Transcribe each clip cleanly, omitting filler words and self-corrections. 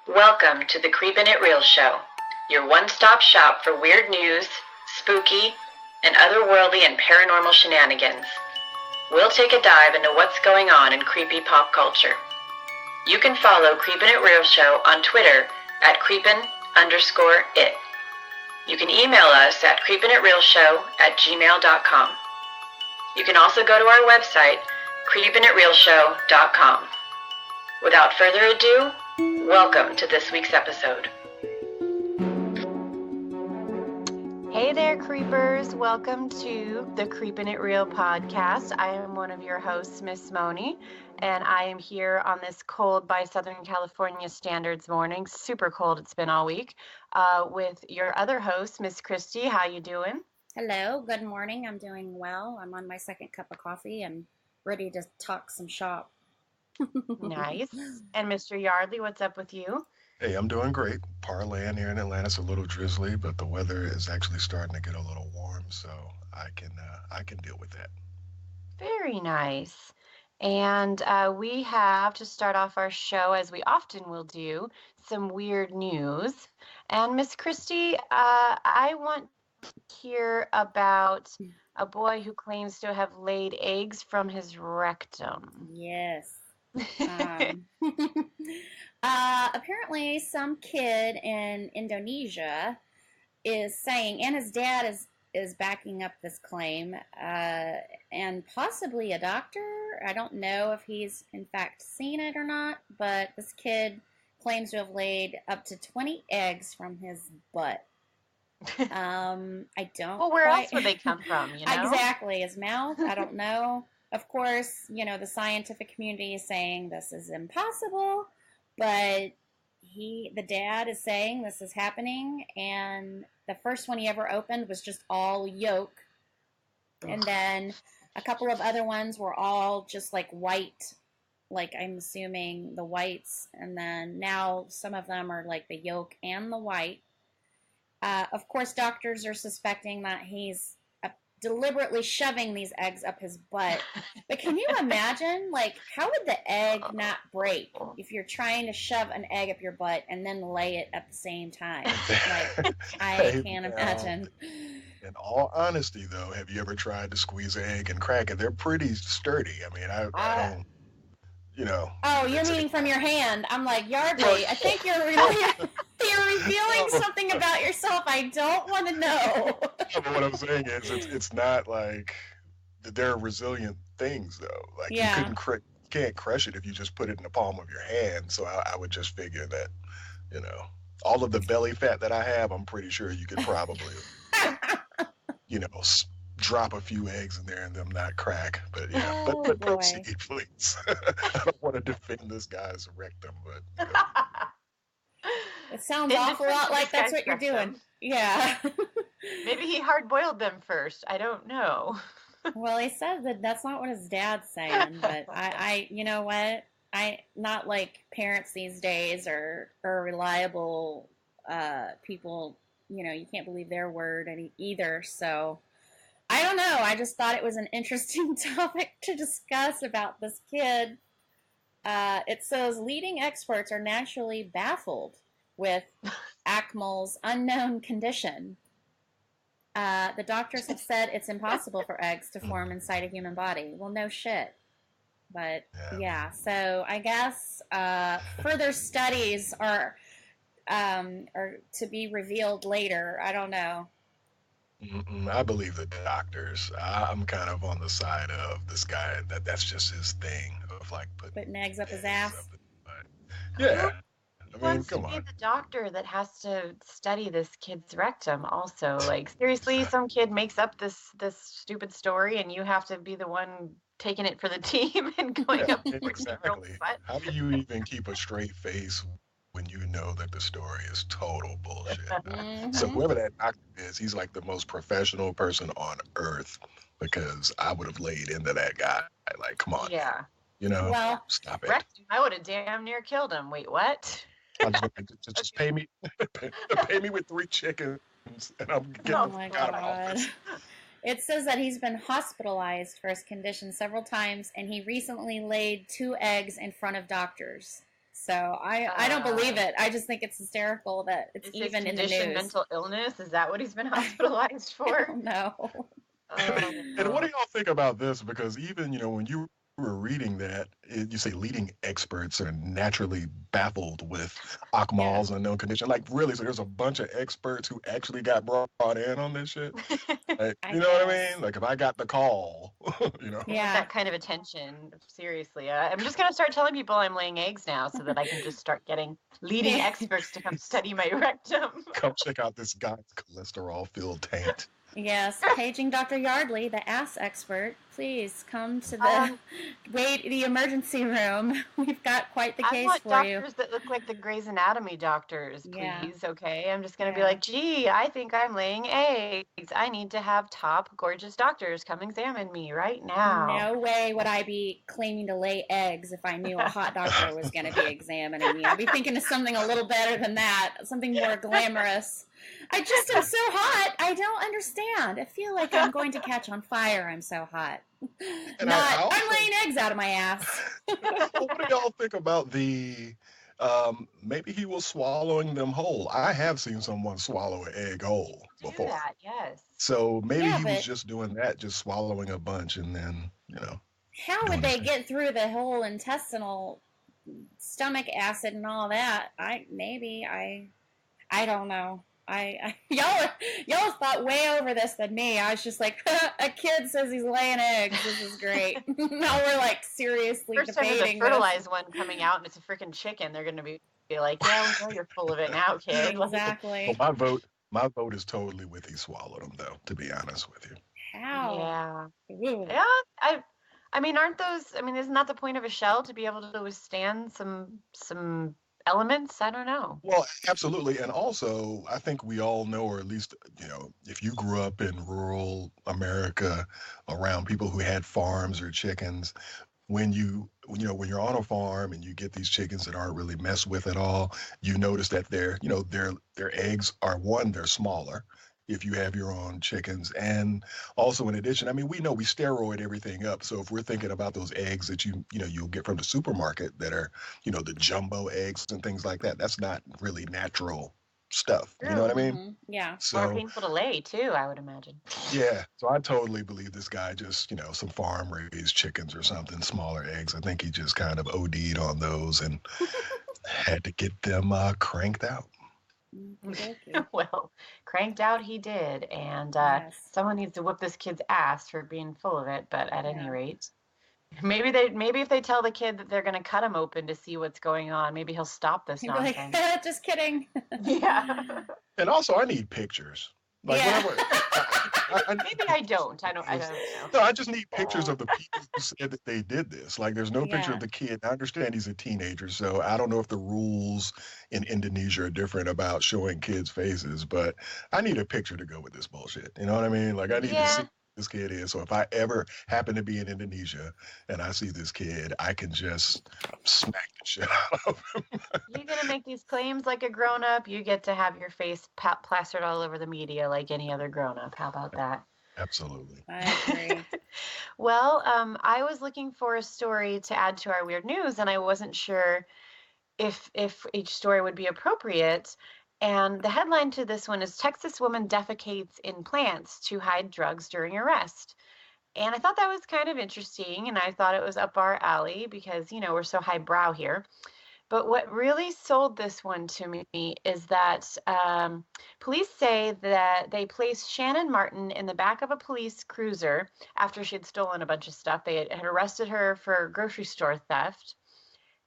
Welcome to the Creepin' It Real Show, your one-stop shop for weird news, spooky, and otherworldly and paranormal shenanigans. We'll take a dive into what's going on in creepy pop culture. You can follow Creepin' It Real Show on Twitter at creepin_it. You can email us at creepinitrealshow@gmail.com. You can also go to our website, creepinitrealshow.com. Without further ado, welcome to this week's episode. Hey there, creepers. Welcome to the Creepin' It Real podcast. I am one of your hosts, Miss Moni, and I am here on this cold by Southern California standards morning. Super cold it's been all week. With your other host, Miss Christy. How you doing? Hello. Good morning. I'm doing well. I'm on my second cup of coffee and ready to talk some shop. Nice. And Mr. Yardley, what's up with you? Hey, I'm doing great. Parlaying here in Atlanta. It's a little drizzly, but the weather is actually starting to get a little warm, so I can deal with that. Very nice. And we have, to start off our show, as we often will do, some weird news. And Miss Christy, I want to hear about a boy who claims to have laid eggs from his rectum. Yes. Apparently some kid in Indonesia is saying, and his dad is backing up this claim, and possibly a doctor. I don't know if he's in fact seen it or not, but this kid claims to have laid up to 20 eggs from his butt. I don't. Well, where else would they come from? You know? Exactly, his mouth. I don't know. Of course, you know, the scientific community is saying this is impossible, but the dad is saying this is happening, and the first one he ever opened was just all yolk, and then a couple of other ones were all just like white, like I'm assuming the whites, and then now some of them are like the yolk and the white. Of course, doctors are suspecting that he's deliberately shoving these eggs up his butt. But can you imagine, like, how would the egg not break if you're trying to shove an egg up your butt and then lay it at the same time? Like, I can't imagine. In all honesty, though, have you ever tried to squeeze an egg and crack it? They're pretty sturdy. I mean, I don't, you know. Oh, you're meaning from your hand. I'm like, Yardley, I think you're revealing something about yourself I don't want to know. But what I'm saying is, it's not like they're resilient things, though. Like, you can't crush it if you just put it in the palm of your hand. So I would just figure that, you know, all of the belly fat that I have, I'm pretty sure you could probably, you know, drop a few eggs in there and them not crack. But yeah, but proceed, please. I don't want to defend this guy's rectum, but you know. It sounds awful lot like that's what you're doing. Yeah. Maybe he hard-boiled them first. I don't know. Well, he said that that's not what his dad's saying, but I you know what? Not like parents these days are reliable people. You know, you can't believe their word either. So I don't know. I just thought it was an interesting topic to discuss about this kid. It says leading experts are naturally baffled with Akmal's unknown condition. The doctors have said it's impossible for eggs to form inside a human body. Well, no shit. But yeah, so I guess further studies are to be revealed later. I don't know. I believe the doctors. I'm kind of on the side of this guy that's just his thing of like putting eggs up his ass. Yeah. I mean, come on. The doctor that has to study this kid's rectum also. Like, seriously, some kid makes up this stupid story and you have to be the one taking it for the team and going up. Exactly. How do you even keep a straight face when you know that the story is total bullshit? Mm-hmm. So whoever that doctor is, he's like the most professional person on earth, because I would have laid into that guy. Like, come on. Yeah. You know, well, stop it. Rectum, I would have damn near killed him. Wait, what? Just pay me with 3 chickens, and I'm getting oh my God. It says that he's been hospitalized for his condition several times, and he recently laid 2 eggs in front of doctors. So I don't believe it. I just think it's hysterical that it's even in the news. Mental illness? Is that what he's been hospitalized for? No. And what do y'all think about this? Because even, when you were reading that, you say leading experts are naturally baffled with Akmal's unknown condition. Like, really? So there's a bunch of experts who actually got brought in on this shit? Like, you know what I mean? Like, if I got the call, Yeah. That kind of attention, seriously. I'm just going to start telling people I'm laying eggs now so that I can just start getting leading experts to come study my rectum. Come check out this guy's cholesterol-filled taint. Yes, paging Dr. Yardley, the ass expert. Please come to the emergency room. We've got quite the case for you. I want doctors that look like the Grey's Anatomy doctors, please. Okay, I'm just gonna be like, gee, I think I'm laying eggs. I need to have top gorgeous doctors come examine me right now. No way would I be claiming to lay eggs if I knew a hot doctor was going to be examining me. I'd be thinking of something a little better than that, something more glamorous. I just am so hot. I don't understand. I feel like I'm going to catch on fire. I'm so hot. And I'm laying eggs out of my ass. What do y'all think about the maybe he was swallowing them whole? I have seen someone swallow an egg whole before. Do that, yes. So maybe he was just doing that, just swallowing a bunch and then, How would they get through the whole intestinal stomach acid and all that? I don't know. Y'all thought way over this than me. I was just like, a kid says he's laying eggs. This is great. Now we're like seriously debating. First time there's a fertilized one coming out and it's a freaking chicken. They're going to be like, yeah, we know you're full of it now, kid. Exactly. Well, my vote is totally with he swallowed them, though. To be honest with you. How? Yeah. Yeah. I mean, aren't those? I mean, isn't that the point of a shell, to be able to withstand some elements? I don't know. Well, absolutely. And also, I think we all know, or at least, if you grew up in rural America around people who had farms or chickens, when you're on a farm and you get these chickens that aren't really messed with at all, you notice that their eggs are, one, they're smaller if you have your own chickens. And also, in addition, I mean, we know we steroid everything up. So if we're thinking about those eggs that you'll get from the supermarket that are, the jumbo eggs and things like that, that's not really natural stuff. You know what I mean? Mm-hmm. Yeah. So, more painful to lay too, I would imagine. Yeah. So I totally believe this guy just, some farm raised chickens or something, smaller eggs. I think he just kind of OD'd on those and had to get them cranked out. Well, cranked out he did, and someone needs to whoop this kid's ass for being full of it. But at any rate, maybe if they tell the kid that they're going to cut him open to see what's going on, maybe he'll stop this nonsense. Like, just kidding. Yeah. And also, I need pictures. Like whatever. Maybe I don't. I don't know. No, I just need pictures of the people who said that they did this. Like, there's no picture of the kid. I understand he's a teenager, so I don't know if the rules in Indonesia are different about showing kids' faces, but I need a picture to go with this bullshit. You know what I mean? Like, I need to see who this kid is. So if I ever happen to be in Indonesia and I see this kid, I can just smack the shit out of him. You're going to make these claims like a grown-up. You get to have your face plastered all over the media like any other grown-up. How about that? Absolutely. I agree. Well, I was looking for a story to add to our weird news, and I wasn't sure if each story would be appropriate. And the headline to this one is Texas woman defecates in plants to hide drugs during arrest. And I thought that was kind of interesting, and I thought it was up our alley because, we're so highbrow here. But what really sold this one to me is that police say that they placed Shannon Martin in the back of a police cruiser after she had stolen a bunch of stuff. They had arrested her for grocery store theft.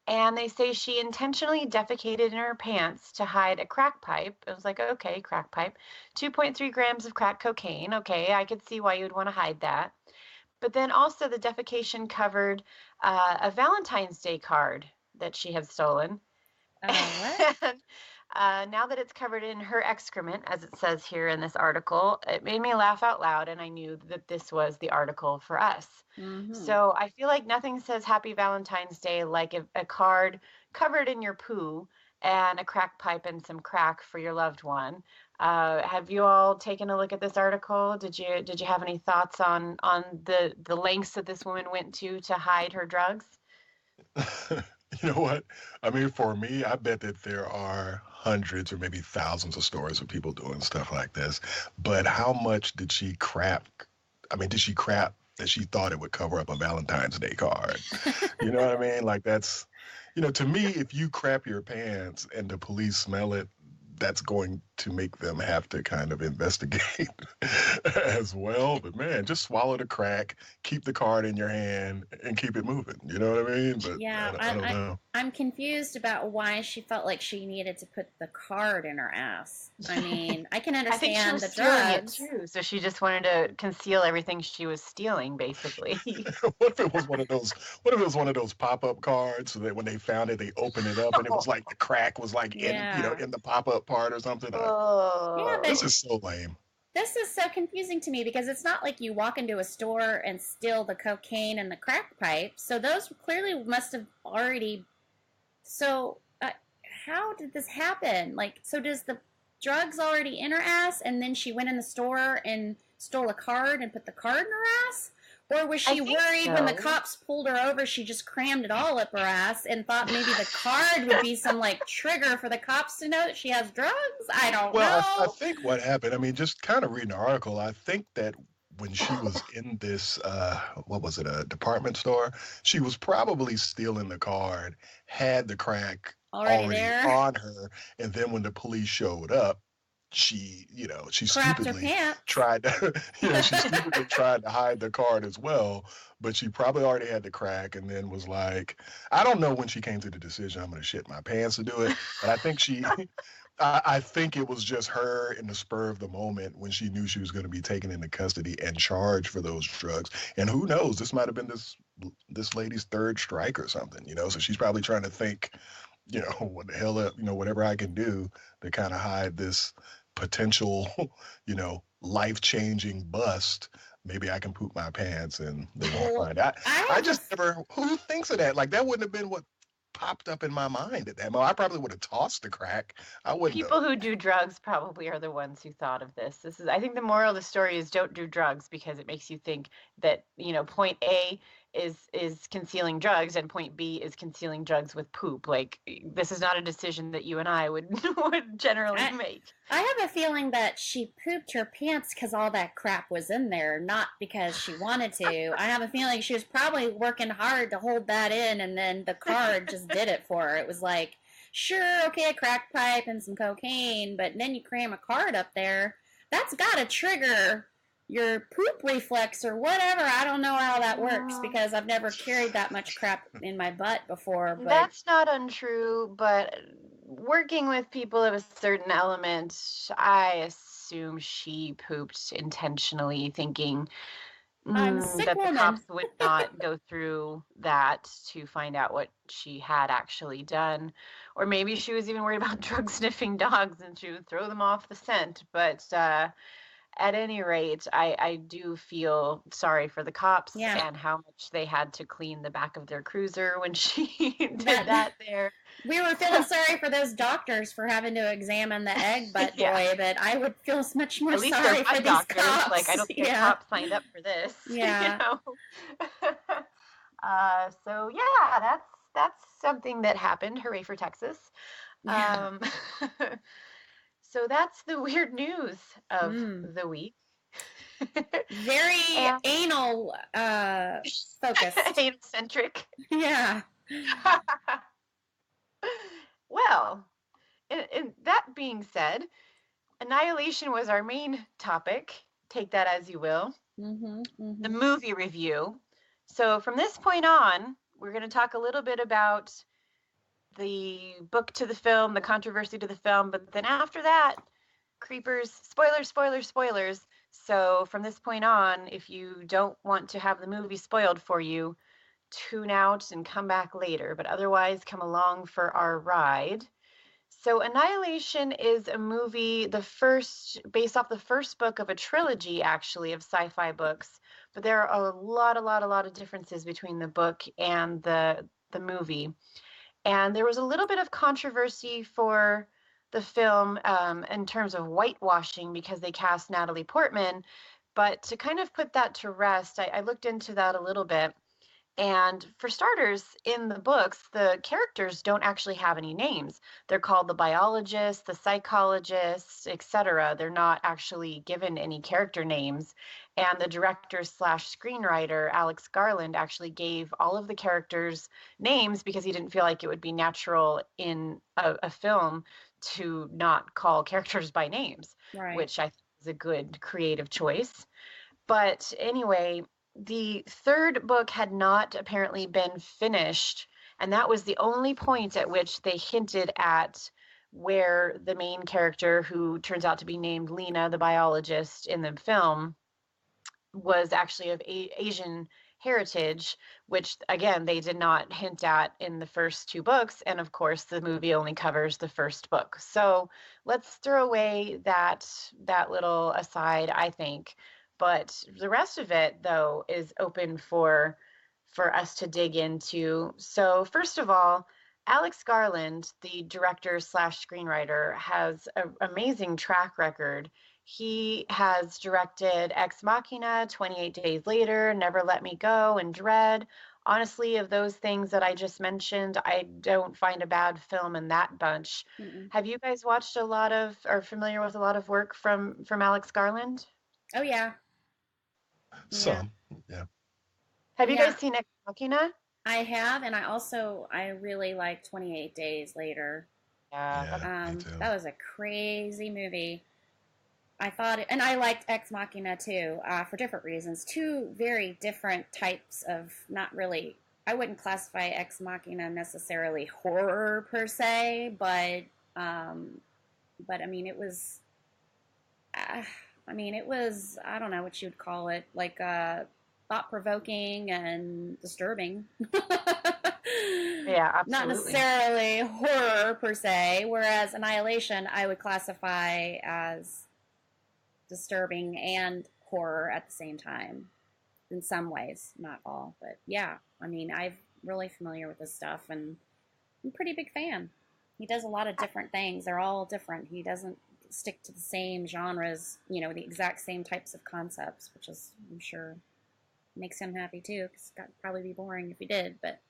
And they say she intentionally defecated in her pants to hide a crack pipe. It was like, okay, crack pipe. 2.3 grams of crack cocaine. Okay, I could see why you'd want to hide that. But then also the defecation covered a Valentine's Day card that she had stolen. What? And now that it's covered in her excrement, as it says here in this article, it made me laugh out loud, and I knew that this was the article for us. Mm-hmm. So I feel like nothing says Happy Valentine's Day like a card covered in your poo and a crack pipe and some crack for your loved one. Have you all taken a look at this article? Did you have any thoughts on the lengths that this woman went to hide her drugs? You know what? I mean, for me, I bet that there are hundreds or maybe thousands of stories of people doing stuff like this. But how much did she crap? I mean, did she crap that she thought it would cover up a Valentine's Day card? You know what I mean? Like that's, to me, if you crap your pants and the police smell it, that's going to make them have to kind of investigate as well. But man, just swallow the crack, keep the card in your hand, and keep it moving. You know what I mean? But Yeah, I don't know. I'm confused about why she felt like she needed to put the card in her ass. I mean, I can I think she understand was the stealing it drugs. too, so she just wanted to conceal everything she was stealing, basically. What if it was one of those? What if it was one of those pop-up cards so that when they found it, they opened it up and it was like the crack was like Yeah. in the pop-up part or something? Yeah, Oh. but This is so lame. this is so confusing to me because it's not like you walk into a store and steal the cocaine and the crack pipe. So those clearly must have already. So how did this happen? Like, so does the drugs already in her ass, and then she went in the store and stole a card and put the card in her ass? Or was she worried when the cops pulled her over, she just crammed it all up her ass and thought maybe the card would be some like trigger for the cops to know that she has drugs? I don't Well, know. I think what happened, I mean, just kind of reading the article, I think that when she was in this, what was it, a department store, she was probably stealing the card, had the crack Already already there? on her, and then when the police showed up, she Crapped her stupidly pants. tried to, she stupidly tried to hide the card as well, but she probably already had the crack and then was like, I don't know when she came to the decision, I'm going to shit my pants to do it, but I think I think it was just her in the spur of the moment when she knew she was going to be taken into custody and charged for those drugs. And who knows, this might have been this lady's third strike or something, so she's probably trying to think, what the hell, whatever I can do to kind of hide this potential, life-changing bust. Maybe I can poop my pants and they won't find out. I just never, who thinks of that? Like, that wouldn't have been what popped up in my mind at that moment. I probably would have tossed the crack. I wouldn't. People who do drugs probably are the ones who thought of this. I think the moral of the story is don't do drugs because it makes you think that, point A is concealing drugs and point B is concealing drugs with poop. Like, this is not a decision that you and I would generally make. I have a feeling that she pooped her pants because all that crap was in there, not because she wanted to. I have a feeling she was probably working hard to hold that in, and then the card just did it for her. It was like, sure, okay, a crack pipe and some cocaine, but then you cram a card up there. That's got to trigger your poop reflex or whatever. I don't know how that works because I've never carried that much crap in my butt before. But that's not untrue, but working with people of a certain element, I assume she pooped intentionally, thinking I'm a sick that woman. the cops would not go through that to find out what she had actually done. Or maybe she was even worried about drug sniffing dogs and she would throw them off the scent. But at any rate, I do feel sorry for the cops and how much they had to clean the back of their cruiser when she did that there. We were feeling sorry for those doctors for having to examine the egg butt boy, but I would feel much more sorry for these doctors. cops. Like, I don't think a cop signed up for this. Yeah. So yeah, that's something that happened. Hooray for Texas. Yeah. So that's the weird news of the week. Very anal focused. Anal-centric. Yeah. Well, and that being said, Annihilation was our main topic. Take that as you will. The movie review. So from this point on, we're going to talk a little bit about the book to the film, the controversy to the film, but then after that, creepers, spoilers. So from this point on, if you don't want to have the movie spoiled for you, tune out and come back later, but otherwise come along for our ride. So Annihilation is a movie, based off the first book of a trilogy, actually, of sci-fi books, but there are a lot of differences between the book and the movie. And there was a little bit of controversy for the film in terms of whitewashing because they cast Natalie Portman. But to kind of put that to rest, I looked into that a little bit. And for starters, in the books, the characters don't actually have any names. They're called the biologist, the psychologist, etc. They're not actually given any character names. And the director slash screenwriter, Alex Garland, actually gave all of the characters names because he didn't feel like it would be natural in a film to not call characters by names, Right. which I think is a good creative choice. But anyway, the third book had not apparently been finished, and that was the only point at which they hinted at where the main character, who turns out to be named Lena, the biologist in the film, was actually of Asian heritage, which again they did not hint at in the first two books, and of course the movie only covers the first book. So let's throw away that little aside, I think. But the rest of it, though, is open for us to dig into. So first of all, Alex Garland, the director slash screenwriter, has an amazing track record. He has directed Ex Machina, 28 Days Later, Never Let Me Go, and Dread. Honestly, of those things that I just mentioned, I don't find a bad film in that bunch. Have you guys watched a lot of, or familiar with a lot of work from Alex Garland? Oh yeah. Some, yeah. Have you guys seen Ex Machina? I have, and I really like 28 Days Later. Yeah, me too. That was a crazy movie. I thought, and I liked Ex Machina too, for different reasons. Two very different types of, not really, I wouldn't classify Ex Machina necessarily horror per se, but I mean, it was, I don't know what you'd call it, like thought-provoking and disturbing. Yeah, absolutely. Not necessarily horror per se, whereas Annihilation I would classify as disturbing and horror at the same time in some ways, not all, but yeah, I mean, I'm really familiar with this stuff and I'm a pretty big fan. He does a lot of different things. They're all different. He doesn't stick to the same genres, the exact same types of concepts, which is, I'm sure, makes him happy too, because it'd probably be boring if he did, but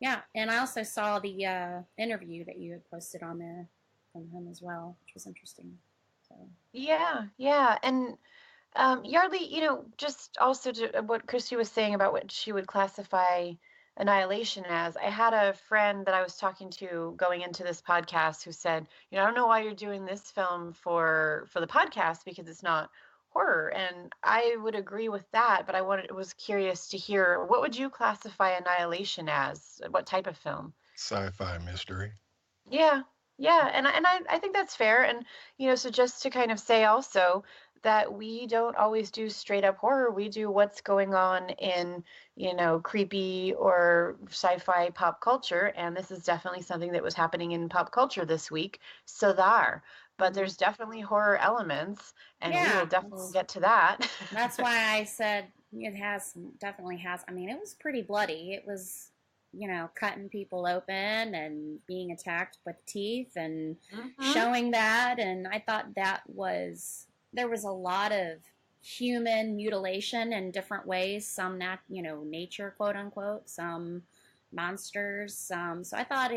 yeah. And I also saw the interview that you had posted on there from him as well, which was interesting. So. Yeah. And Yardley, just also to what Christy was saying about what she would classify Annihilation as, I had a friend that I was talking to going into this podcast who said, I don't know why you're doing this film for the podcast because it's not horror. And I would agree with that, but was curious to hear, what would you classify Annihilation as? What type of film? Sci-fi mystery. Yeah, and I think that's fair. And so just to kind of say also that we don't always do straight up horror. We do what's going on in creepy or sci-fi pop culture, and this is definitely something that was happening in pop culture this week. So there. But there's definitely horror elements, and we will definitely get to that. That's why I said it definitely has. I mean, it was pretty bloody. It was, cutting people open and being attacked with teeth and showing that. And I thought there was a lot of human mutilation in different ways. Some, nature, quote unquote, some monsters, some. So I thought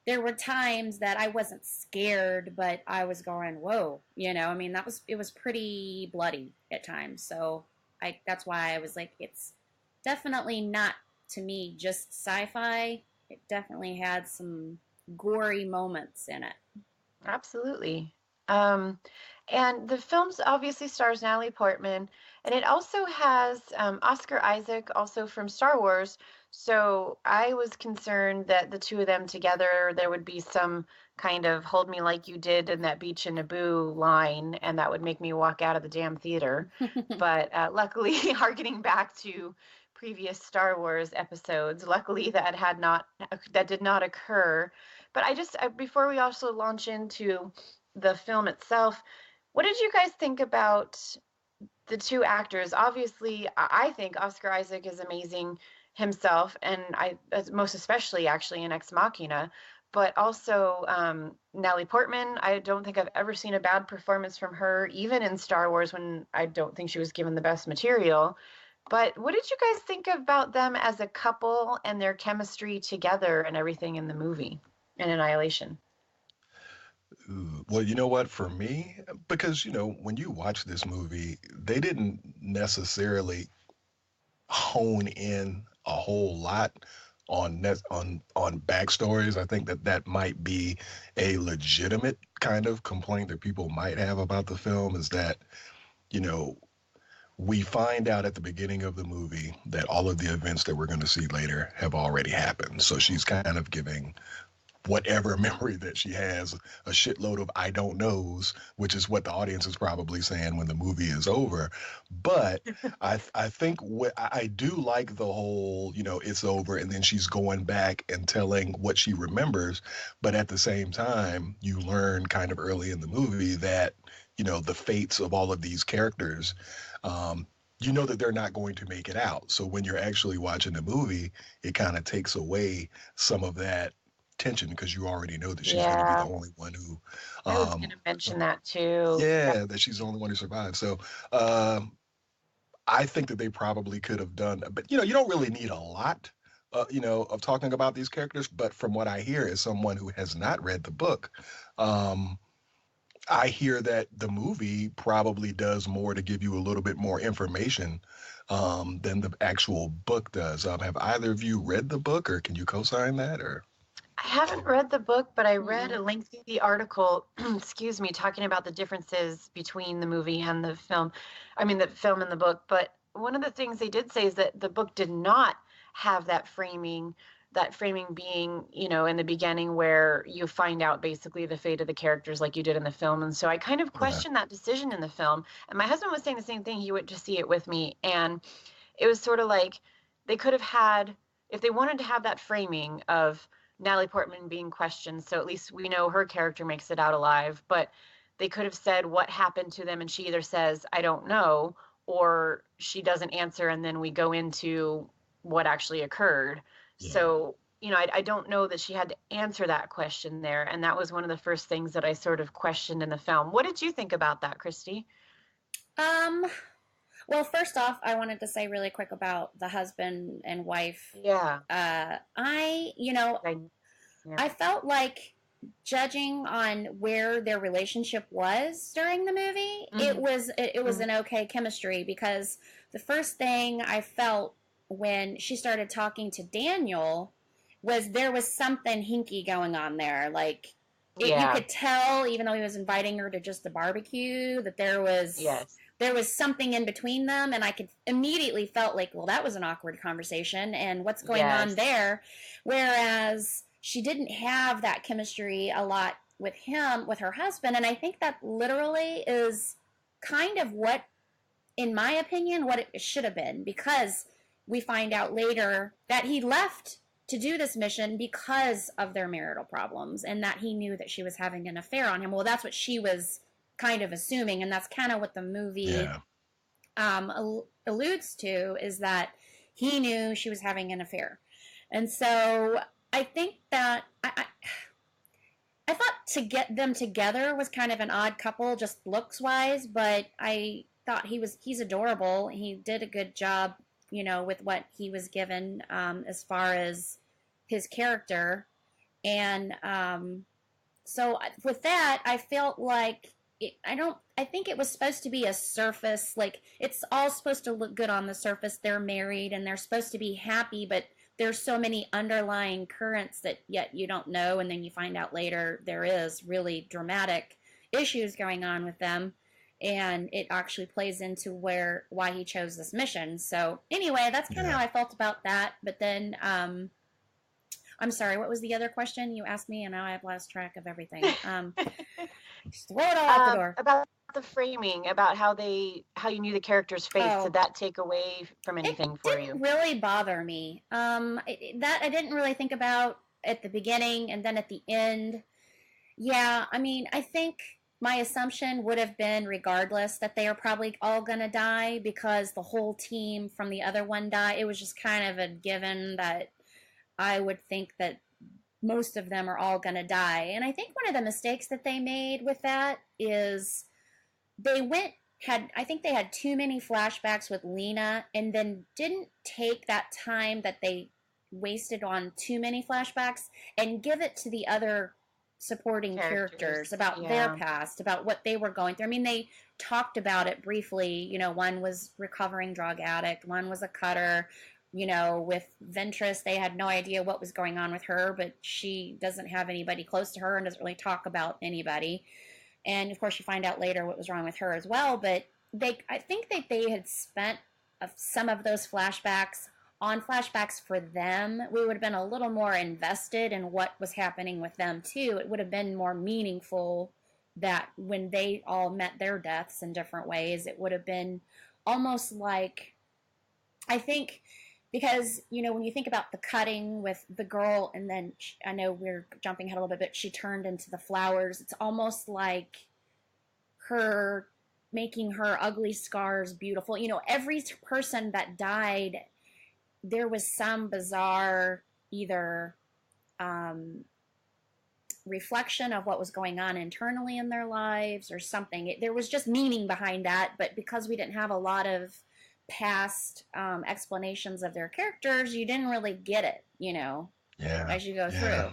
there were times that I wasn't scared, but I was going, whoa, it was pretty bloody at times. So that's why I was like, it's definitely not, to me, just sci-fi. It definitely had some gory moments in it. Absolutely. And the film obviously stars Natalie Portman, and it also has Oscar Isaac, also from Star Wars. So I was concerned that the two of them together, there would be some kind of "hold me like you did" in that beach in Naboo line, and that would make me walk out of the damn theater. But luckily, harkening back to previous Star Wars episodes, luckily that did not occur. But before we also launch into the film itself, what did you guys think about the two actors? Obviously, I think Oscar Isaac is amazing himself, and most especially actually in Ex Machina, but also Natalie Portman. I don't think I've ever seen a bad performance from her, even in Star Wars when I don't think she was given the best material. But what did you guys think about them as a couple and their chemistry together and everything in the movie, in Annihilation? Well, you know what? For me, because, when you watch this movie, they didn't necessarily hone in a whole lot on backstories. I think that might be a legitimate kind of complaint that people might have about the film, is that, you know, we find out at the beginning of the movie that all of the events that we're going to see later have already happened. So she's kind of giving whatever memory that she has a shitload of I don't knows, which is what the audience is probably saying when the movie is over. But I think what I do like the whole, it's over and then she's going back and telling what she remembers. But at the same time, you learn kind of early in the movie that, the fates of all of these characters, you know that they're not going to make it out. So when you're actually watching the movie, it kind of takes away some of that tension, because you already know that she's going to be the only one who I was going to mention that too. Yeah, that she's the only one who survived. So I think that they probably could have done, but you don't really need a lot of talking about these characters. But from what I hear, as someone who has not read the book, I hear that the movie probably does more to give you a little bit more information than the actual book does. Have either of you read the book, or can you co-sign that? Or I haven't read the book, but I read a lengthy article, excuse me, talking about the differences between the movie and the film. I mean, the film and the book. But one of the things they did say is that the book did not have that framing being, in the beginning where you find out basically the fate of the characters like you did in the film. And so I kind of questioned that decision in the film. And my husband was saying the same thing. He went to see it with me. And it was sort of like they could have had, if they wanted to have that framing of Natalie Portman being questioned, so at least we know her character makes it out alive, but they could have said what happened to them, and she either says, I don't know, or she doesn't answer, and then we go into what actually occurred. Yeah. So, I don't know that she had to answer that question there, and that was one of the first things that I sort of questioned in the film. What did you think about that, Christy? Well, first off, I wanted to say really quick about the husband and wife. Yeah. I felt like, judging on where their relationship was during the movie, it was an okay chemistry, because the first thing I felt when she started talking to Daniel was there was something hinky going on there. Like, you could tell, even though he was inviting her to just the barbecue, that there was something in between them, and I could immediately felt like, well, that was an awkward conversation, and what's going on there? Whereas she didn't have that chemistry a lot with her husband, and I think that literally is kind of what, in my opinion, what it should have been, because we find out later that he left to do this mission because of their marital problems, and that he knew that she was having an affair on him. Well, that's what she was kind of assuming, and that's kind of what the movie alludes to, is that he knew she was having an affair. And so I think that I thought to get them together was kind of an odd couple, just looks wise, but I thought he's adorable. He did a good job, with what he was given, as far as his character. And so with that, I felt like I think it was supposed to be a surface, like, it's all supposed to look good on the surface. They're married and they're supposed to be happy, but there's so many underlying currents that yet you don't know, and then you find out later there is really dramatic issues going on with them, and it actually plays into why he chose this mission. So anyway, that's kind of how I felt about that. But then, I'm sorry, what was the other question you asked me? And now I've lost track of everything. Just throw it all out the door. About the framing, about how you knew the character's face. Did that take away from anything for you? It didn't really bother me. That I didn't really think about at the beginning, and then at the end. Yeah, I mean, I think my assumption would have been, regardless, that they are probably all going to die, because the whole team from the other one died. It was just kind of a given that I would think that most of them are all going to die. And I think one of the mistakes that they made with that is they went I think they had too many flashbacks with Lena, and then didn't take that time that they wasted on too many flashbacks and give it to the other supporting characters about their past, about what they were going through. I mean, they talked about it briefly. You know, one was recovering drug addict, one was a cutter. You know, with Ventress, they had no idea what was going on with her, but she doesn't have anybody close to her and doesn't really talk about anybody. And of course, you find out later what was wrong with her as well. But I think that they had spent some of those flashbacks on flashbacks for them. We would have been a little more invested in what was happening with them too. It would have been more meaningful that when they all met their deaths in different ways, it would have been almost like, I think, because, you know, when you think about the cutting with the girl, and then I know we're jumping ahead a little bit, but she turned into the flowers. It's almost like her making her ugly scars beautiful. You know, every person that died, there was some bizarre either reflection of what was going on internally in their lives or something. There was just meaning behind that, but because we didn't have a lot of past explanations of their characters, you didn't really get it, you know, as you go through.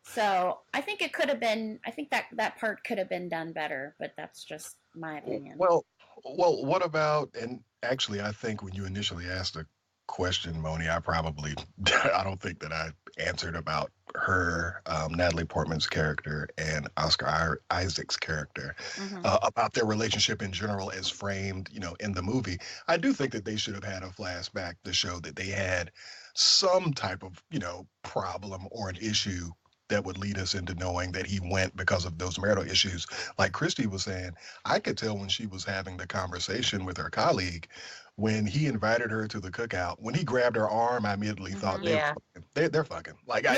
So I think it could have been, I think that part could have been done better, but that's just my opinion. Well, what about, and actually I think when you initially asked the question, Moni, I don't think that I answered about her, Natalie Portman's character and Oscar Isaac's character, about their relationship in general as framed, you know, in the movie. I do think that they should have had a flashback to show that they had some type of, you know, problem or an issue that would lead us into knowing that he went because of those marital issues. Like Christy was saying, I could tell when she was having the conversation with her colleague, when he invited her to the cookout, when he grabbed her arm, I immediately thought they're fucking. Like I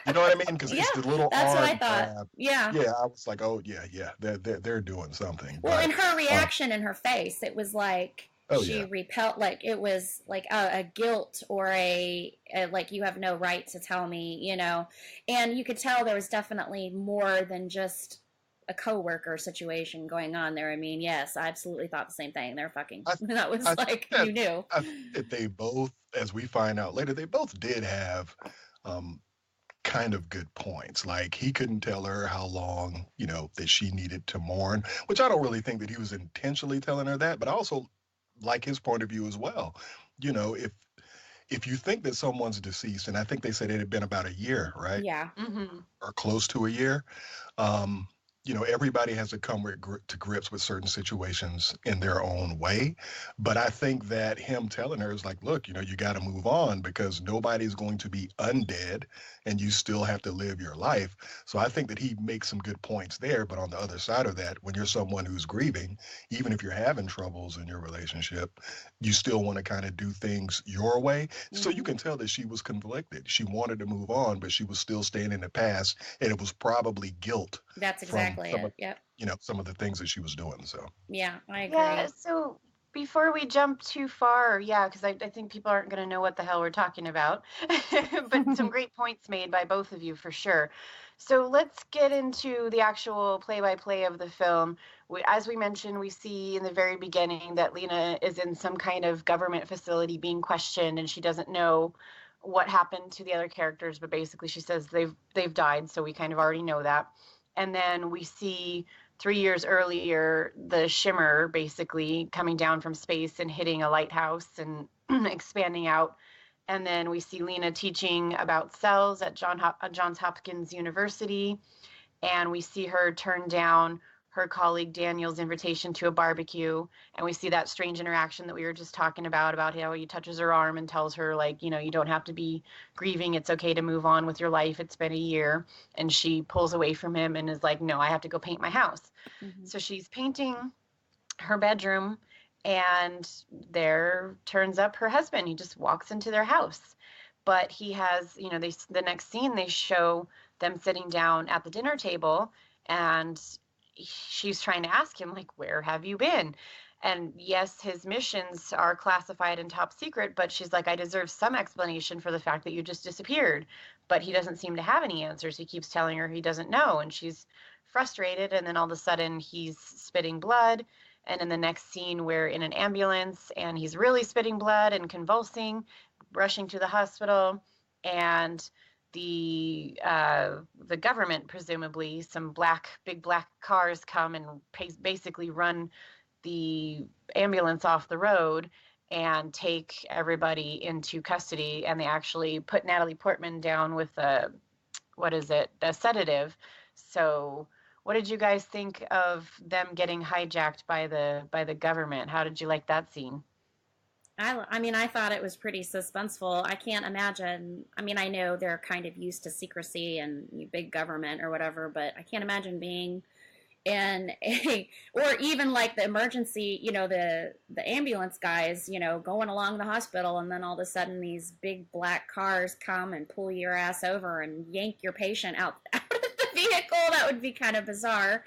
you know what I mean? Because it's the little that's arm what I thought. grab. Yeah, I was like, oh yeah, they're doing something. Well, and her reaction in her face, it was like she repelled, like it was like a guilt or a like, you have no right to tell me, you know. And you could tell there was definitely more than just a coworker situation going on there. I mean, yes, I absolutely thought the same thing. They're fucking. That was like, you knew. They both, as we find out later, they both did have kind of good points. Like, he couldn't tell her how long, you know, that she needed to mourn, which I don't really think that he was intentionally telling her that, but I also like his point of view as well. You know, if you think that someone's deceased, and I think they said it had been about a year, right? Yeah. Or close to a year. You know, everybody has to come to grips with certain situations in their own way. But I think that him telling her is like, look, you know, you got to move on because nobody's going to be undead and you still have to live your life. So I think that he makes some good points there. But on the other side of that, when you're someone who's grieving, even if you're having troubles in your relationship, you still want to kind of do things your way. So you can tell that she was conflicted. She wanted to move on, but she was still staying in the past. And it was probably guilt. That's exactly it. Yep. You know, some of the things that she was doing. So yeah, I agree. Yeah. So before we jump too far, because I think people aren't going to know what the hell we're talking about, but some great points made by both of you for sure. So let's get into the actual play-by-play of the film. As we mentioned, we see in the very beginning that Lena is in some kind of government facility being questioned, and she doesn't know what happened to the other characters, but basically she says they've died, so we kind of already know that. And then we see 3 years earlier, the shimmer basically coming down from space and hitting a lighthouse and expanding out. And then we see Lena teaching about cells at Johns Hopkins University. And we see her turn down her colleague Daniel's invitation to a barbecue. And we see that strange interaction that we were just talking about how he touches her arm and tells her, like, you know, you don't have to be grieving. It's okay to move on with your life. It's been a year. And she pulls away from him and is like, no, I have to go paint my house. So she's painting her bedroom, and there turns up her husband. He just walks into their house. But he has, you know, the next scene, they show them sitting down at the dinner table, and she's trying to ask him, like, where have you been? And yes, his missions are classified and top secret, but she's like, I deserve some explanation for the fact that you just disappeared. But he doesn't seem to have any answers. He keeps telling her he doesn't know. And she's frustrated, and then all of a sudden he's spitting blood. And in the next scene, we're in an ambulance, and he's really spitting blood and convulsing, rushing to the hospital, and the government, presumably some big black cars, come and basically run the ambulance off the road and take everybody into custody. And they actually put Natalie Portman down with a sedative. So what did you guys think of them getting hijacked by the government? How did you like that scene? I mean, I thought it was pretty suspenseful. I can't imagine. I mean, I know they're kind of used to secrecy and big government or whatever, but I can't imagine being in or even like the emergency, the ambulance guys, going along the hospital, and then all of a sudden these big black cars come and pull your ass over and yank your patient out of the vehicle. That would be kind of bizarre,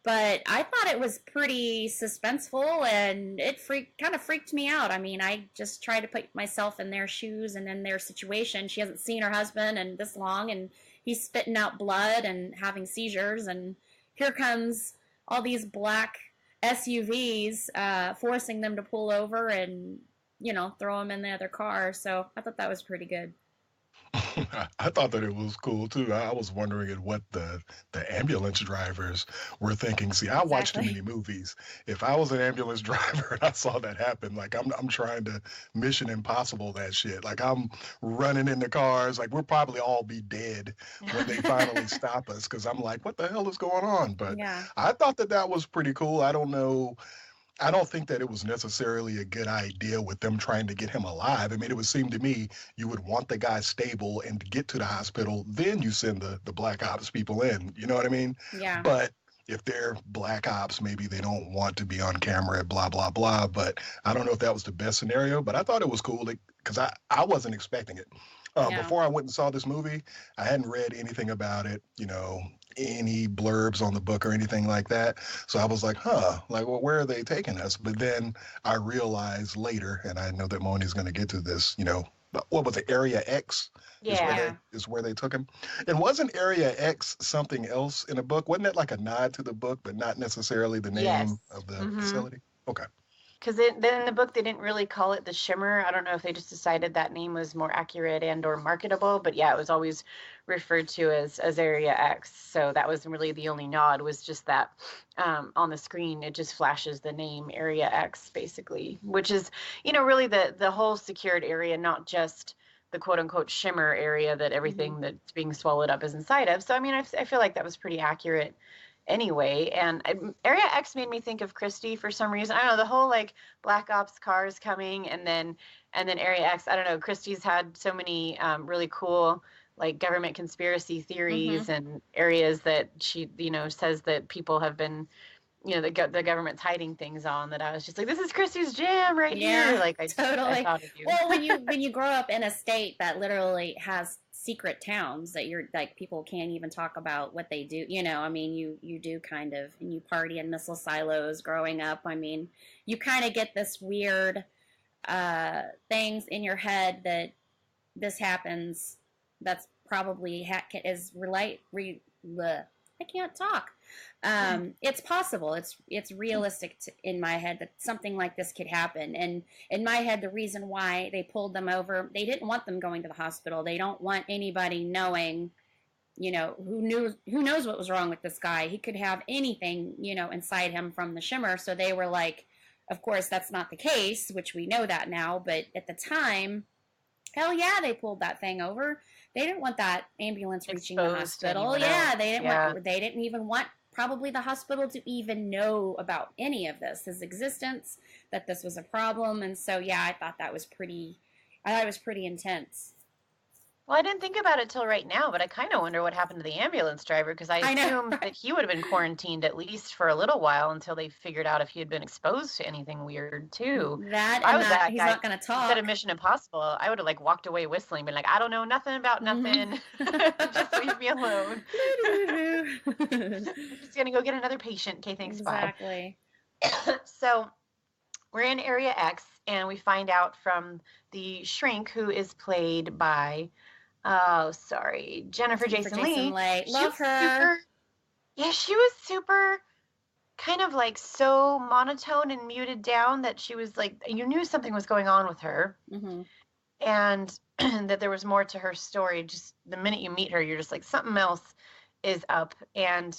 but I thought it was pretty suspenseful, and it kind of freaked me out. I mean, I just try to put myself in their shoes and in their situation. She hasn't seen her husband in this long, and he's spitting out blood and having seizures, and here comes all these black SUVs forcing them to pull over and, throw them in the other car. So I thought that was pretty good. I thought that it was cool too. I was wondering what the ambulance drivers were thinking. See, I watch too many movies. If I was an ambulance driver and I saw that happen, like I'm trying to Mission Impossible that shit. Like I'm running in the cars. Like we'll probably all be dead when they finally stop us, because I'm like, what the hell is going on? But I thought that was pretty cool. I don't know. I don't think that it was necessarily a good idea with them trying to get him alive. I mean, it would seem to me you would want the guy stable and get to the hospital, then you send the black ops people in. You know what I mean? Yeah. But if they're black ops, maybe they don't want to be on camera, blah, blah, blah. But I don't know if that was the best scenario, but I thought it was cool because I wasn't expecting it. Before I went and saw this movie, I hadn't read anything about it, any blurbs on the book or anything like that. So I was like, well, where are they taking us? But then I realized later, and I know that Moni's going to get to this, what was it, Area X is where they took him. And wasn't Area X something else in the book? Wasn't that like a nod to the book, but not necessarily the name of the facility? Okay. Because then in the book, they didn't really call it the Shimmer. I don't know if they just decided that name was more accurate and or marketable. But yeah, it was always referred to as Area X. So that was really the only nod, was just that on the screen, it just flashes the name Area X, basically, which is, really the whole secured area, not just the quote unquote Shimmer area that everything that's being swallowed up is inside of. So, I mean, I feel like that was pretty accurate anyway. And Area X made me think of Christie for some reason. I don't know, the whole like Black Ops cars coming and then Area X. I don't know, Christie's had so many really cool like government conspiracy theories and areas that she says that people have been the government's hiding things on, that I was just like, this is Christie's jam right here. Like I thought of you. Well, when you grow up in a state that literally has secret towns that you're like, people can't even talk about what they do, I mean, you do kind of, and you party in missile silos growing up. I mean, you kind of get this weird things in your head that this happens. That's probably I can't talk. It's possible. It's realistic in my head that something like this could happen. And in my head, the reason why they pulled them over, they didn't want them going to the hospital. They don't want anybody knowing, who knows what was wrong with this guy. He could have anything, inside him from the Shimmer. So they were like, of course, that's not the case, which we know that now. But at the time, hell yeah, they pulled that thing over. They didn't want that ambulance reaching the hospital. Yeah, they didn't even want probably the hospital to even know about any of this, his existence, that this was a problem. And so, yeah, I thought it was pretty intense. Well, I didn't think about it till right now, but I kind of wonder what happened to the ambulance driver, because I assume that he would have been quarantined at least for a little while until they figured out if he had been exposed to anything weird too. He's not going to talk. Instead of Mission Impossible, I would have like walked away whistling, been like, I don't know nothing about nothing. Just leave me alone. I'm just going to go get another patient. Okay, thanks, exactly. Bye. So we're in Area X, and we find out from the shrink, who is played by Jennifer Jason Leigh. Love her. Yeah, she was super kind of like so monotone and muted down that she was like, you knew something was going on with her. Mm-hmm. And that there was more to her story. Just the minute you meet her, you're just like, something else is up. And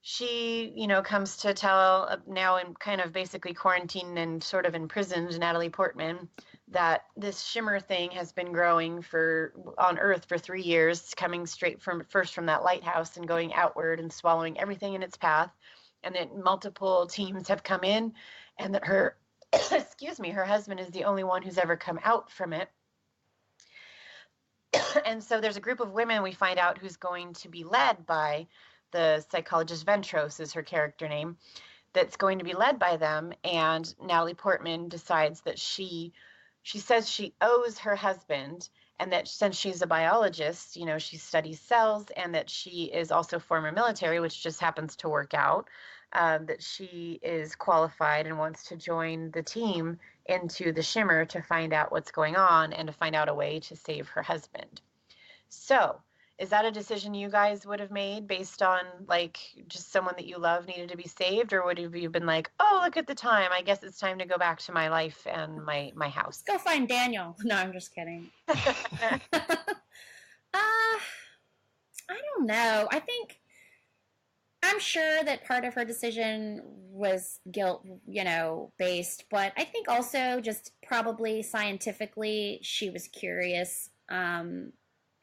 she, comes to tell now in kind of basically quarantined and sort of imprisoned Natalie Portman that this shimmer thing has been growing on Earth for 3 years, coming straight from that lighthouse and going outward and swallowing everything in its path, and that multiple teams have come in, and that her excuse me, her husband is the only one who's ever come out from it. And so there's a group of women we find out who's going to be led by the psychologist. Ventros is her character name, that's going to be led by them. And Natalie Portman decides that she says she owes her husband, and that since she's a biologist, she studies cells, and that she is also former military, which just happens to work out, that she is qualified and wants to join the team into the shimmer to find out what's going on and to find out a way to save her husband. So, is that a decision you guys would have made based on like just someone that you love needed to be saved, or would have you been like, oh, look at the time, I guess it's time to go back to my life and my house? Let's go find Daniel. No, I'm just kidding. I don't know. I'm sure that part of her decision was guilt, based, but I think also just probably scientifically she was curious. And,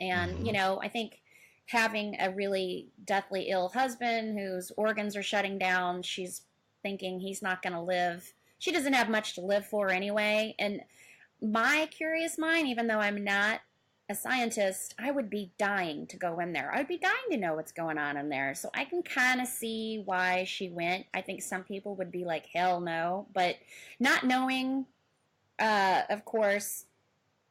I think having a really deathly ill husband whose organs are shutting down, she's thinking he's not going to live. She doesn't have much to live for anyway. And my curious mind, even though I'm not a scientist, I would be dying to go in there. I would be dying to know what's going on in there. So I can kind of see why she went. I think some people would be like, hell no. But not knowing, of course,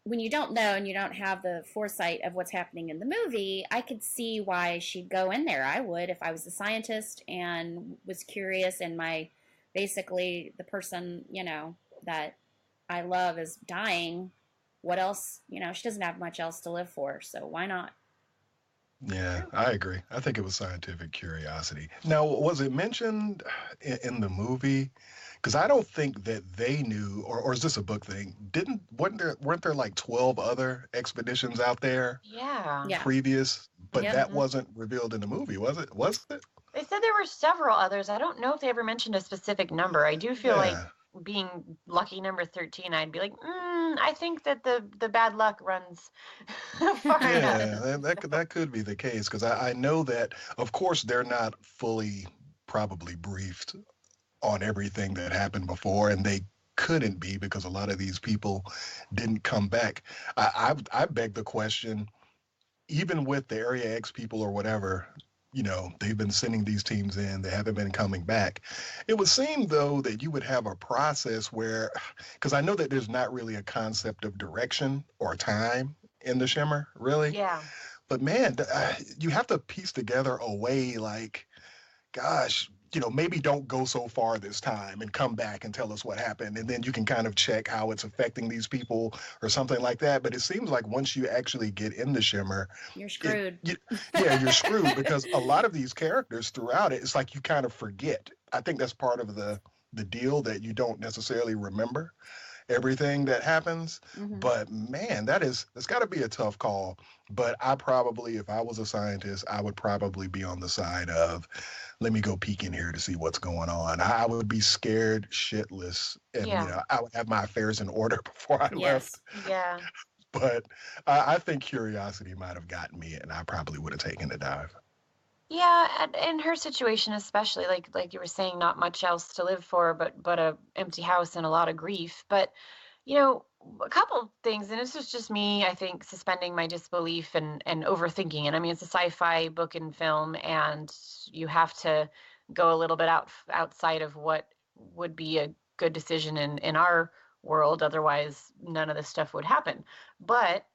when you don't know and you don't have the foresight of what's happening in the movie, I could see why she'd go in there. I would if I was a scientist and was curious and basically the person, that I love is dying. What else? She doesn't have much else to live for, so why not? Yeah, I agree. I think it was scientific curiosity. Now, was it mentioned in the movie? Because I don't think that they knew, or is this a book thing? Weren't there like 12 other expeditions out there? Yeah. Previous, but Yep. that wasn't revealed in the movie, was it? Was it? They said there were several others. I don't know if they ever mentioned a specific number. I do feel like being lucky number 13, I'd be like, I think that the bad luck runs far enough. Yeah, that could be the case, because I know that, of course, they're not fully probably briefed on everything that happened before, and they couldn't be because a lot of these people didn't come back. I beg the question, even with the Area X people or whatever, they've been sending these teams in, they haven't been coming back. It would seem, though, that you would have a process where, because I know that there's not really a concept of direction or time in the Shimmer, really. Yeah. But man, you have to piece together a way like, gosh, maybe don't go so far this time and come back and tell us what happened. And then you can kind of check how it's affecting these people or something like that. But it seems like once you actually get in the Shimmer, you're screwed. You're screwed, because a lot of these characters throughout it, it's like you kind of forget. I think that's part of the deal, that you don't necessarily remember everything that happens. Mm-hmm. But man, that's got to be a tough call. But I probably, if I was a scientist, I would probably be on the side of, let me go peek in here to see what's going on. I would be scared shitless, and I would have my affairs in order before I left. Yeah. But I think curiosity might have gotten me, and I probably would have taken the dive. Yeah, and in her situation especially, like you were saying, not much else to live for, but a empty house and a lot of grief. But a couple things, and this is just me, I think, suspending my disbelief and overthinking it. I mean, it's a sci-fi book and film, and you have to go a little bit outside of what would be a good decision in our world. Otherwise, none of this stuff would happen. But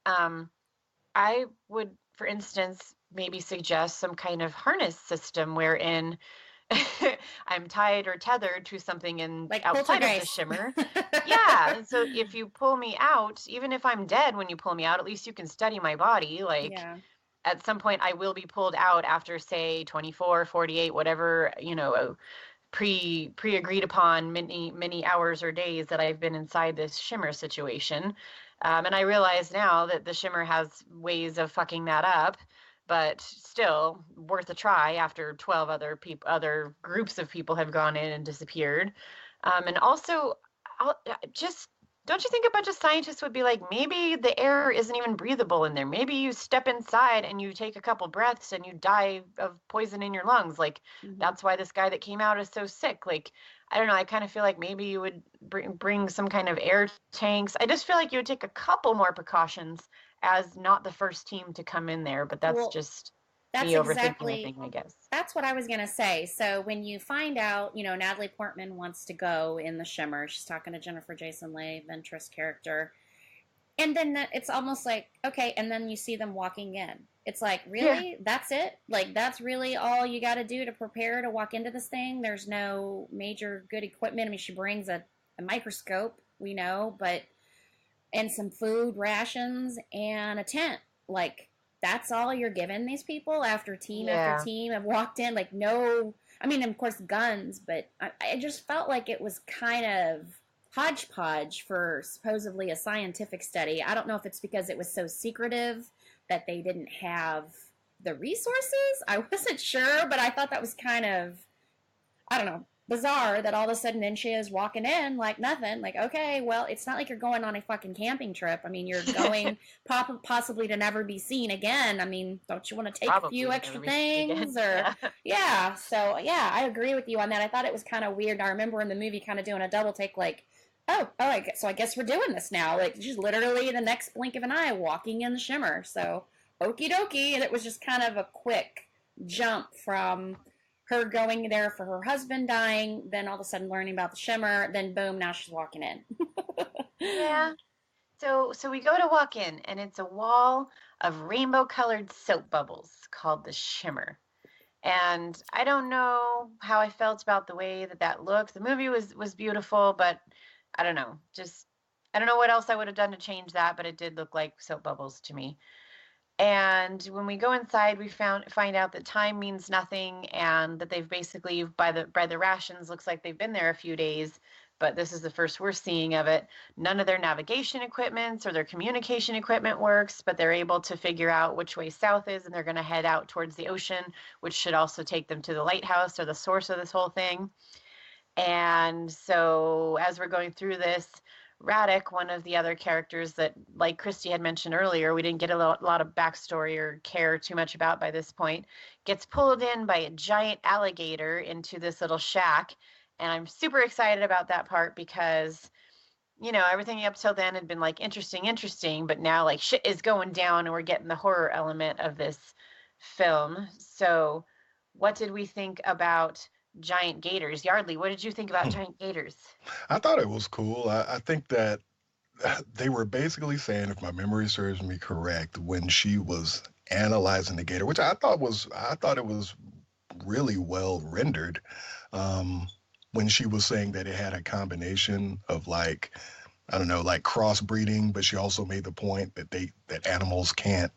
I would, for instance, maybe suggest some kind of harness system wherein I'm tied or tethered to something like outside of the Shimmer. Yeah. And so if you pull me out, even if I'm dead when you pull me out, at least you can study my body. at some point I will be pulled out after, say, 24, 48, whatever, pre agreed upon many hours or days that I've been inside this shimmer situation. And I realize now that the shimmer has ways of fucking that up, but still worth a try after 12 other groups of people have gone in and disappeared. And also, just don't you think a bunch of scientists would be like, maybe the air isn't even breathable in there? Maybe you step inside and you take a couple breaths and you die of poison in your lungs. Like, that's why this guy that came out is so sick. Like, I don't know. I kind of feel like maybe you would bring some kind of air tanks. I just feel like you would take a couple more precautions as not the first team to come in there. But that's just me overthinking the thing, I guess. That's what I was going to say. So when you find out, Natalie Portman wants to go in the shimmer, she's talking to Jennifer Jason Leigh, Ventress character. And then it's almost like, okay, and then you see them walking in. It's like, really? Yeah. That's it? Like, that's really all you got to do to prepare to walk into this thing? There's no major good equipment. I mean, she brings a microscope, we know, and some food, rations, and a tent. Like, that's all you're giving these people after team after team have walked in? Like, no, I mean, of course, guns, but I just felt like it was kind of hodgepodge for supposedly a scientific study. I don't know if it's because it was so secretive that they didn't have the resources. I wasn't sure, but I thought that was kind of, I don't know, bizarre that all of a sudden then she is walking in like nothing. Like, okay, well, it's not like you're going on a fucking camping trip. I mean, you're going possibly to never be seen again. I mean, don't you want to take a few extra things? Or yeah. So yeah, I agree with you on that. I thought it was kind of weird. I remember in the movie kind of doing a double take, like, so I guess we're doing this now. Like, just literally the next blink of an eye walking in the shimmer. So okie dokie. And it was just kind of a quick jump from her going there for her husband dying, then all of a sudden learning about the shimmer, then boom, now she's walking in. Yeah. So we go to walk in, and it's a wall of rainbow-colored soap bubbles called the shimmer. And I don't know how I felt about the way that looked. The movie was beautiful, but I don't know. Just, I don't know what else I would have done to change that, but it did look like soap bubbles to me. And when we go inside, we find out that time means nothing, and that they've basically, by the rations, looks like they've been there a few days, but this is the first we're seeing of it. None of their navigation equipment or their communication equipment works, but they're able to figure out which way south is, and they're going to head out towards the ocean, which should also take them to the lighthouse or the source of this whole thing. And so as we're going through this, Radek, one of the other characters that, like Christy had mentioned earlier, we didn't get a lot of backstory or care too much about by this point, gets pulled in by a giant alligator into this little shack. And I'm super excited about that part because, everything up till then had been like interesting, but now like shit is going down and we're getting the horror element of this film. So what did we think about giant gators? Yardley, what did you think about giant gators? I thought it was cool. I think that they were basically saying, if my memory serves me correct, when she was analyzing the gator, which I thought it was really well rendered, when she was saying that it had a combination of like, I don't know, like crossbreeding, but she also made the point that animals can't,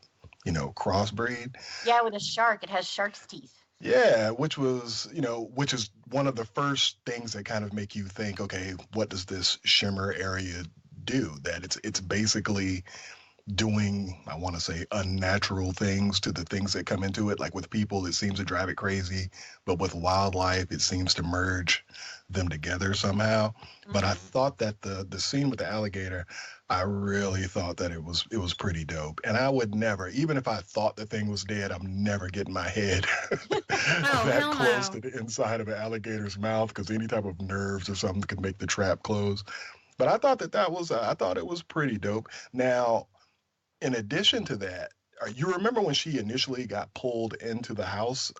crossbreed. Yeah, with a shark, it has shark's teeth. Yeah, which is one of the first things that kind of make you think, okay, what does this shimmer area do? That it's basically doing, I want to say, unnatural things to the things that come into it. Like with people, it seems to drive it crazy, but with wildlife, it seems to merge them together somehow. Mm-hmm. But I thought that the scene with the alligator, I really thought that it was pretty dope. And I would never, even if I thought the thing was dead, I'm never getting my head that close to the inside of an alligator's mouth, because any type of nerves or something could make the trap close. But I thought I thought it was pretty dope. Now, in addition to that, you remember when she initially got pulled into the house?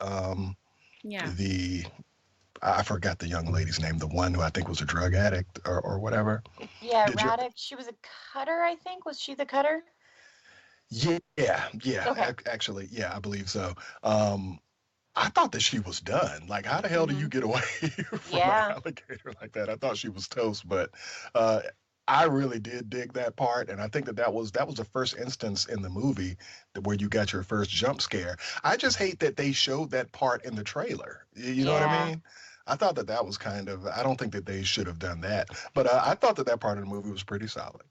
Yeah. I forgot the young lady's name, the one who I think was a drug addict or whatever. Yeah, Radek. She was a cutter, I think. Was she the cutter? Yeah. Okay. Actually, yeah, I believe so. I thought that she was done. Like, how the hell do you get away from an alligator like that? I thought she was toast, but I really did dig that part, and I think that was the first instance in the movie where you got your first jump scare. I just hate that they showed that part in the trailer. You know what I Yeah. mean? I thought that was kind of. I don't think that they should have done that, but I thought that part of the movie was pretty solid.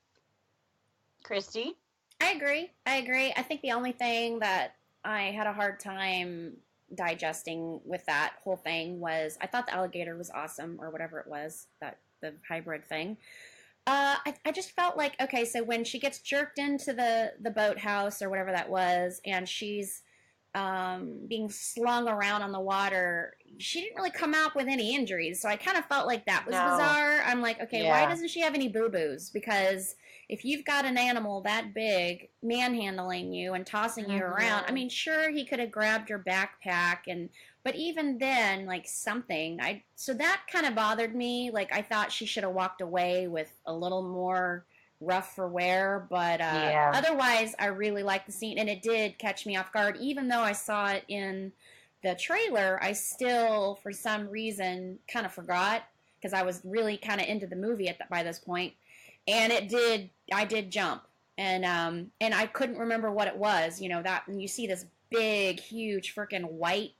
Christy? I agree. I agree. I think the only thing that I had a hard time digesting with that whole thing was I thought the alligator was awesome or whatever it was, that the hybrid thing. I just felt like, okay, so when she gets jerked into the boathouse or whatever that was, and she's being slung around on the water, she didn't really come out with any injuries. So I kind of felt like that was No. bizarre. I'm like, okay, why Yeah. doesn't she have any boo-boos? Because if you've got an animal that big manhandling you and tossing you around, I mean, sure, he could have grabbed your backpack but even then, like something, so that kind of bothered me. Like I thought she should have walked away with a little more rough for wear, but Yeah. otherwise, I really liked the scene, and it did catch me off guard. Even though I saw it in the trailer, I still, for some reason, kind of forgot because I was really kind of into the movie by this point, and I did jump, and I couldn't remember what it was. You know that when you see this big, huge, freaking white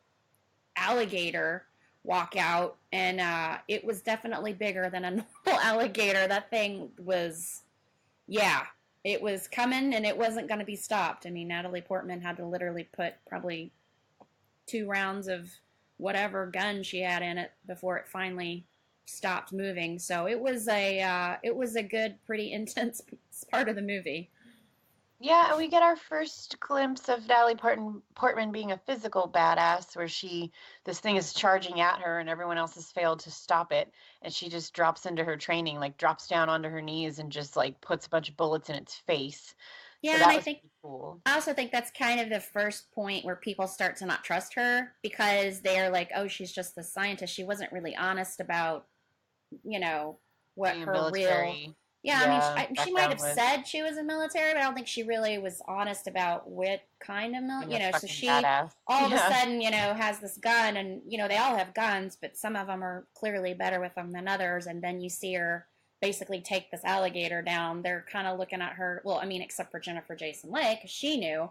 alligator walk out, and it was definitely bigger than a normal alligator. That thing was, yeah, it was coming and it wasn't going to be stopped. I mean, Natalie Portman had to literally put probably 2 rounds of whatever gun she had in it before it finally stopped moving. So it was a good, pretty intense part of the movie. Yeah, and we get our first glimpse of Natalie Portman being a physical badass, where this thing is charging at her, and everyone else has failed to stop it, and she just drops into her training, like drops down onto her knees and just like puts a bunch of bullets in its face. Yeah, So and that was pretty cool. I also think that's kind of the first point where people start to not trust her because they're like, oh, she's just the scientist. She wasn't really honest about, what Being her real. Yeah, I mean, she might have said she was a military, but I don't think she really was honest about what kind of so she badass. all of a sudden, has this gun, and, they all have guns, but some of them are clearly better with them than others, and then you see her basically take this alligator down. They're kind of looking at her, well, I mean, except for Jennifer Jason Leigh, because she knew.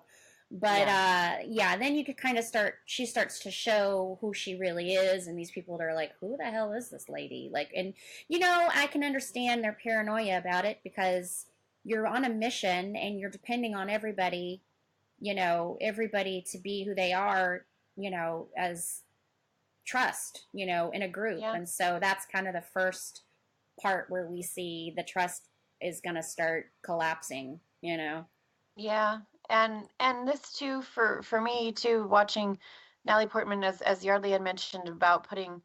But then you could kind of she starts to show who she really is, and these people are like, who the hell is this lady? Like, and I can understand their paranoia about it because you're on a mission and you're depending on everybody to be who they are, as trust, in a group. Yeah. And so that's kind of the first part where we see the trust is going to start collapsing, Yeah, and this too for me too, watching Natalie Portman, as Yardley had mentioned about putting,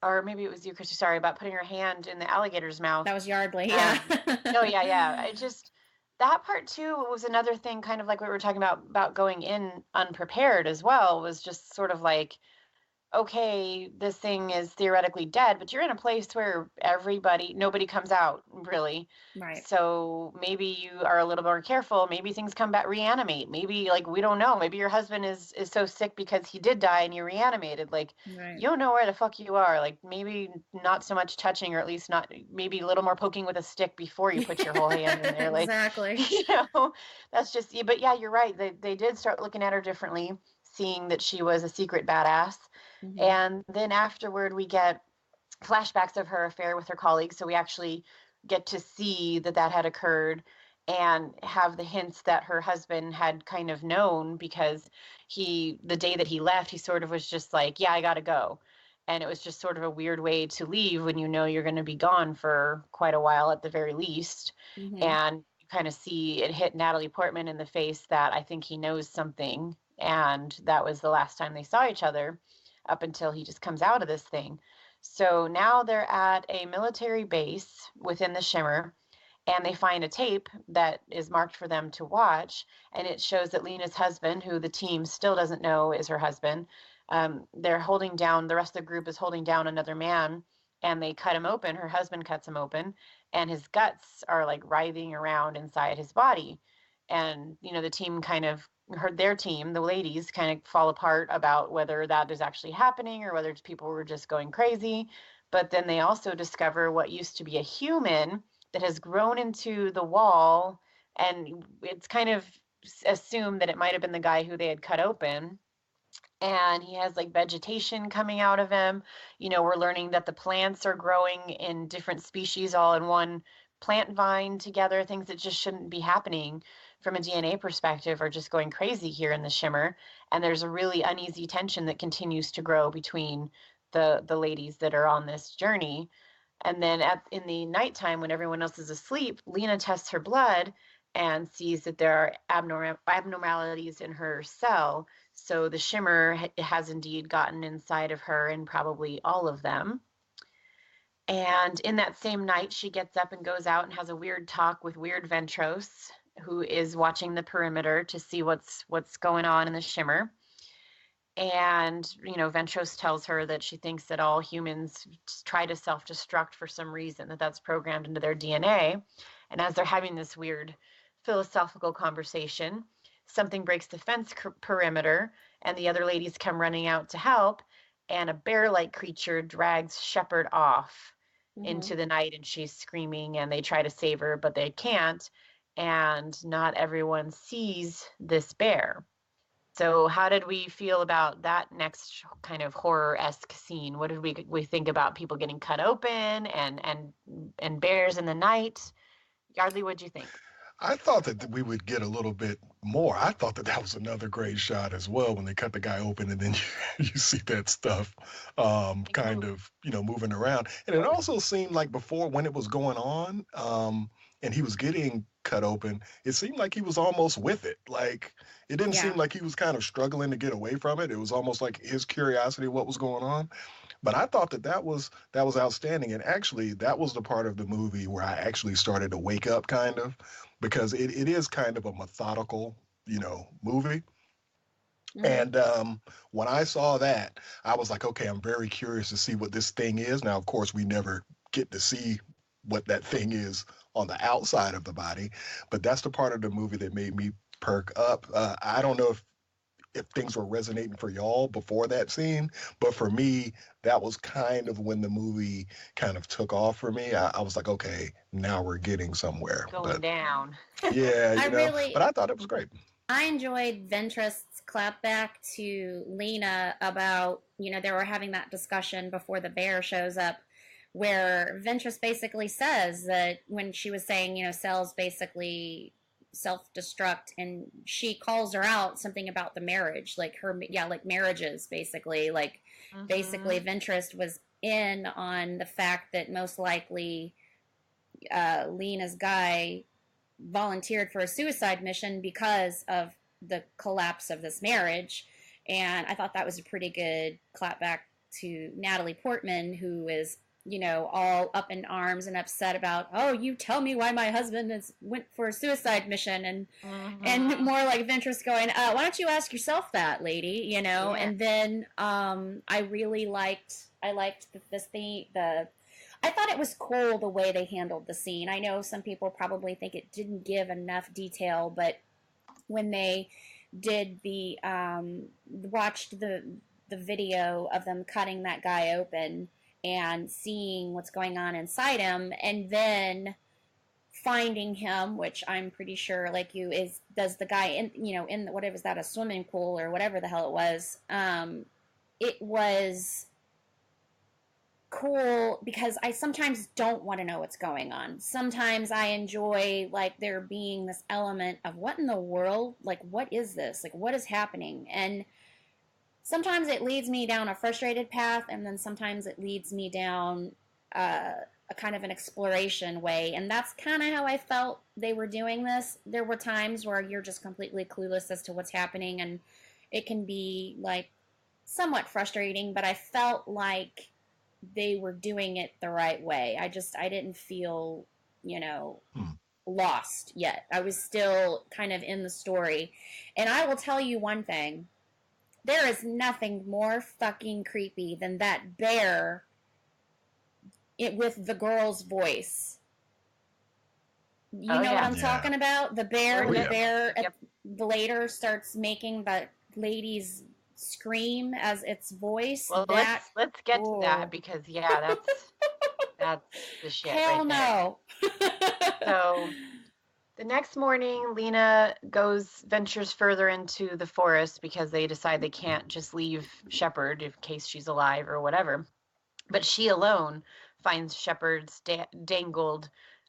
or maybe it was you, Christy, sorry, about putting her hand in the alligator's mouth. That was Yardley, yeah. No, yeah. I just, that part too was another thing, kind of like what we were talking about going in unprepared as well, was just sort of like, okay, this thing is theoretically dead, but you're in a place where nobody comes out really. Right. So maybe you are a little more careful. Maybe things come back, reanimate. Maybe, like, we don't know. Maybe your husband is so sick because he did die and you reanimated. Like, right. You don't know where the fuck you are. Like, maybe not so much touching, or at least not, maybe a little more poking with a stick before you put your whole hand in there. Like, exactly. That's just, but yeah, you're right. They did start looking at her differently, seeing that she was a secret badass. Mm-hmm. And then afterward, we get flashbacks of her affair with her colleagues. So we actually get to see that had occurred and have the hints that her husband had kind of known, because the day that he left, he sort of was just like, yeah, I got to go. And it was just sort of a weird way to leave when you're going to be gone for quite a while at the very least. Mm-hmm. And you kind of see it hit Natalie Portman in the face that I think he knows something. And that was the last time they saw each other, up until he just comes out of this thing. So now they're at a military base within the Shimmer, and they find a tape that is marked for them to watch, and it shows that Lena's husband, who the team still doesn't know is her husband, they're holding down, the rest of the group is holding down another man, and they cut him open. Her husband cuts him open, and his guts are like writhing around inside his body. And, the team their team, the ladies, kind of fall apart about whether that is actually happening or whether people were just going crazy. But then they also discover what used to be a human that has grown into the wall, and it's kind of assumed that it might have been the guy who they had cut open. And he has like vegetation coming out of him. We're learning that the plants are growing in different species all in one plant vine together, things that just shouldn't be happening from a DNA perspective are just going crazy here in the Shimmer. And there's a really uneasy tension that continues to grow between the ladies that are on this journey. And then in the nighttime, when everyone else is asleep, Lena tests her blood and sees that there are abnormalities in her cell. So the Shimmer has indeed gotten inside of her and probably all of them. And in that same night, she gets up and goes out and has a weird talk with Weird Ventros, who is watching the perimeter to see what's going on in the Shimmer. And, Ventros tells her that she thinks that all humans try to self-destruct for some reason, that's programmed into their DNA. And as they're having this weird philosophical conversation, something breaks the fence perimeter, and the other ladies come running out to help, and a bear-like creature drags Shepherd off into the night, and she's screaming, and they try to save her, but they can't, and not everyone sees this bear. So how did we feel about that next kind of horror-esque scene? What did we think about people getting cut open and bears in the night? Yardley, what'd you think? I thought that we would get a little bit more. I thought that was another great shot as well when they cut the guy open and then you see that stuff kind of, moving around. And it also seemed like before when it was going on and he was getting cut open, it seemed like he was almost with it. Like it didn't seem like he was kind of struggling to get away from it. It was almost like his curiosity of what was going on. But I thought that was outstanding. And actually, that was the part of the movie where I actually started to wake up kind of, because it is kind of a methodical, movie. And when I saw that, I was like, okay, I'm very curious to see what this thing is. Now, of course, we never get to see what that thing is on the outside of the body, but that's the part of the movie that made me perk up. I don't know if things were resonating for y'all before that scene, but for me, that was kind of when the movie kind of took off for me. I was like, okay, now we're getting somewhere. Going down. Yeah, but I thought it was great. I enjoyed Ventress's clapback to Lena about, they were having that discussion before the bear shows up, where Ventress basically says that when she was saying, cells basically self-destruct, and she calls her out something about the marriage, like marriages, basically. Basically Ventress was in on the fact that most likely Lena's guy volunteered for a suicide mission because of the collapse of this marriage. And I thought that was a pretty good clapback to Natalie Portman, who is all up in arms and upset about, oh, you tell me why my husband went for a suicide mission, and more like Ventress going, why don't you ask yourself that, lady, Yeah. And then I really liked this thing. I thought it was cool the way they handled the scene. I know some people probably think it didn't give enough detail, but when they did watched the video of them cutting that guy open and seeing what's going on inside him, and then finding him, which I'm pretty sure, does the guy in whatever, was that a swimming pool or whatever the hell it was? It was cool because I sometimes don't want to know what's going on. Sometimes I enjoy there being this element of what in the world, what is this? What is happening? And sometimes it leads me down a frustrated path, and then sometimes it leads me down a kind of an exploration way. And that's kind of how I felt they were doing this. There were times where you're just completely clueless as to what's happening, and it can be somewhat frustrating, but I felt like they were doing it the right way. I didn't feel, lost yet. I was still kind of in the story. And I will tell you one thing. There is nothing more fucking creepy than that bear with the girl's voice. You know what I'm talking about? The bear, later starts making the lady's scream as its voice. Well, let's get to that, because That's the shit. Hell right no. So the next morning, Lena ventures further into the forest because they decide they can't just leave Shepard in case she's alive or whatever. But she alone finds Shepard's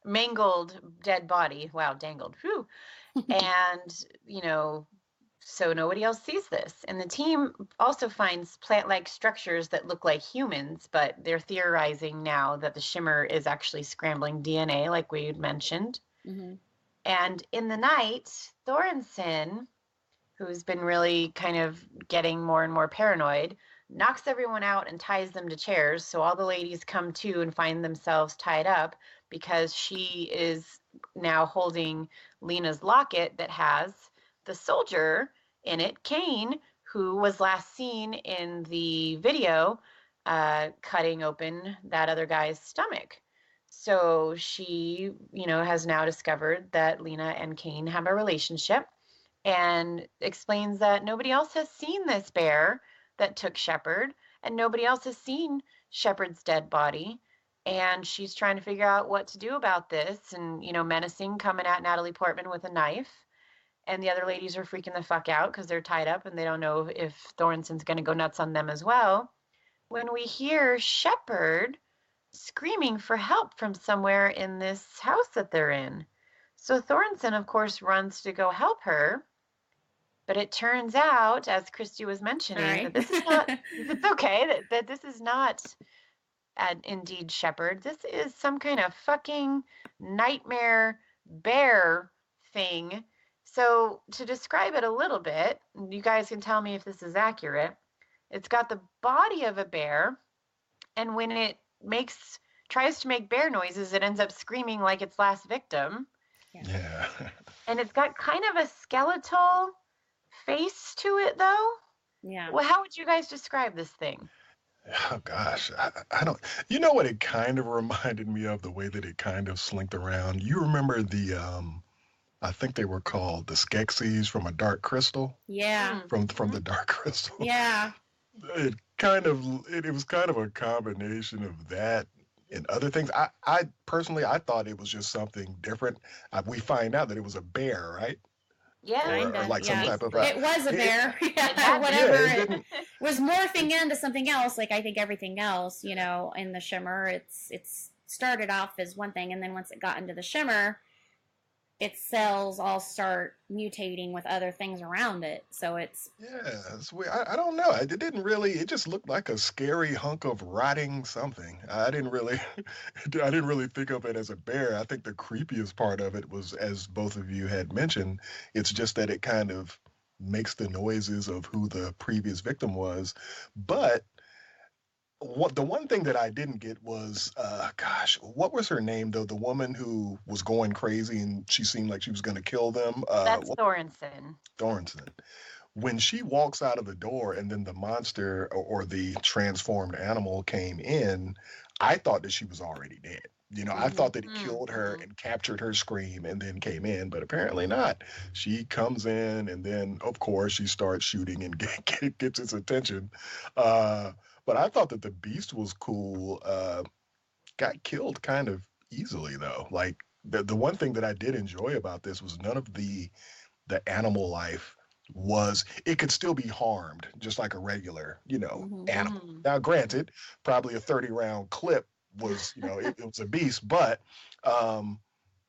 mangled dead body. Wow, dangled. Whew. And, so nobody else sees this. And the team also finds plant-like structures that look like humans, but they're theorizing now that the shimmer is actually scrambling DNA, like we had mentioned. Mm-hmm. And in the night, Thorensen, who's been really kind of getting more and more paranoid, knocks everyone out and ties them to chairs. So all the ladies come to and find themselves tied up because she is now holding Lena's locket that has the soldier in it, Kane, who was last seen in the video cutting open that other guy's stomach. So she, has now discovered that Lena and Kane have a relationship and explains that nobody else has seen this bear that took Shepard, and nobody else has seen Shepard's dead body. And she's trying to figure out what to do about this and, menacing, coming at Natalie Portman with a knife. And the other ladies are freaking the fuck out because they're tied up and they don't know if Thorensen's going to go nuts on them as well. When we hear Shepard screaming for help from somewhere in this house that they're in. So Thorensen, of course, runs to go help her. But it turns out, as Christy was mentioning, that this is not, it's okay, that this is not indeed Shepard. This is some kind of fucking nightmare bear thing. So to describe it a little bit, you guys can tell me if this is accurate. It's got the body of a bear, and when it tries to make bear noises, it ends up screaming like its last victim. Yeah. And it's got kind of a skeletal face to it, though. Yeah. Well, how would you guys describe this thing? Oh gosh, I don't. You know what it kind of reminded me of, the way that it kind of slinked around. You remember the I think they were called the Skeksis from A Dark Crystal. Yeah. From the Dark Crystal. Yeah. It was kind of a combination of that and other things. I personally, I thought it was just something different. We find out that it was a bear, right? Yeah, or like some type of. It was a bear. It was morphing into something else. Like I think everything else, in the shimmer, it's started off as one thing, and then once it got into the shimmer, its cells all start mutating with other things around it. So it's it's weird. I don't know. It didn't really. It just looked like a scary hunk of rotting something. I didn't really think of it as a bear. I think the creepiest part of it was, as both of you had mentioned, it's just that it kind of makes the noises of who the previous victim was. But the one thing that I didn't get was, what was her name though? The woman who was going crazy and she seemed like she was going to kill them. That's Thorensen. Thorensen. When she walks out of the door and then the monster or the transformed animal came in, I thought that she was already dead. I thought that he killed her and captured her scream and then came in, but apparently not. She comes in and then, of course, she starts shooting and gets his attention. But I thought that the beast was cool. Got killed kind of easily, though. Like, the one thing that I did enjoy about this was none of the animal life it could still be harmed, just like a regular, animal. Now, granted, probably a 30-round clip was, it was a beast, but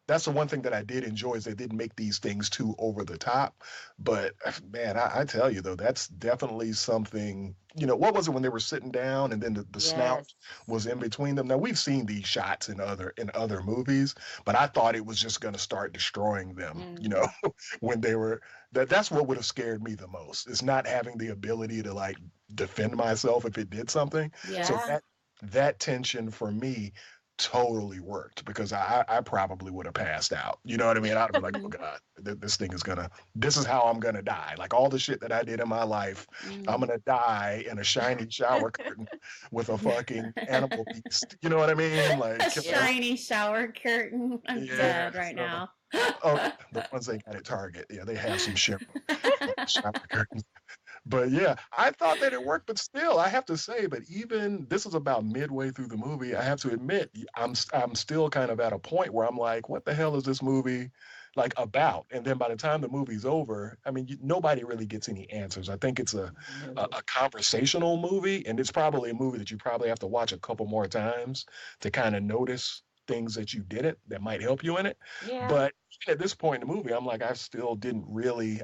that's the one thing that I did enjoy, is they didn't make these things too over the top. But man, I tell you though, that's definitely something. What was it when they were sitting down and then the snout was in between them? Now we've seen these shots in other movies, but I thought it was just going to start destroying them. When they were that's what would have scared me the most, is not having the ability to like defend myself if it did something. Yeah. So that tension for me totally worked, because I probably would have passed out. You know what I mean? I'd be like, oh God, this is how I'm gonna die. Like all the shit that I did in my life, I'm gonna die in a shiny shower curtain with a fucking animal beast. You know what I mean? Like a shiny shower curtain. I'm dead right now. Oh, the ones they got at Target. Yeah, they have some shit. Shower curtains. But yeah, I thought that it worked, but still, I have to say, but even this is about midway through the movie. I have to admit, I'm still kind of at a point where I'm like, what the hell is this movie like about? And then by the time the movie's over, I mean, nobody really gets any answers. I think it's a conversational movie, and it's probably a movie that you probably have to watch a couple more times to kind of notice things that you didn't that might help you in it. Yeah. But at this point in the movie, I'm like, I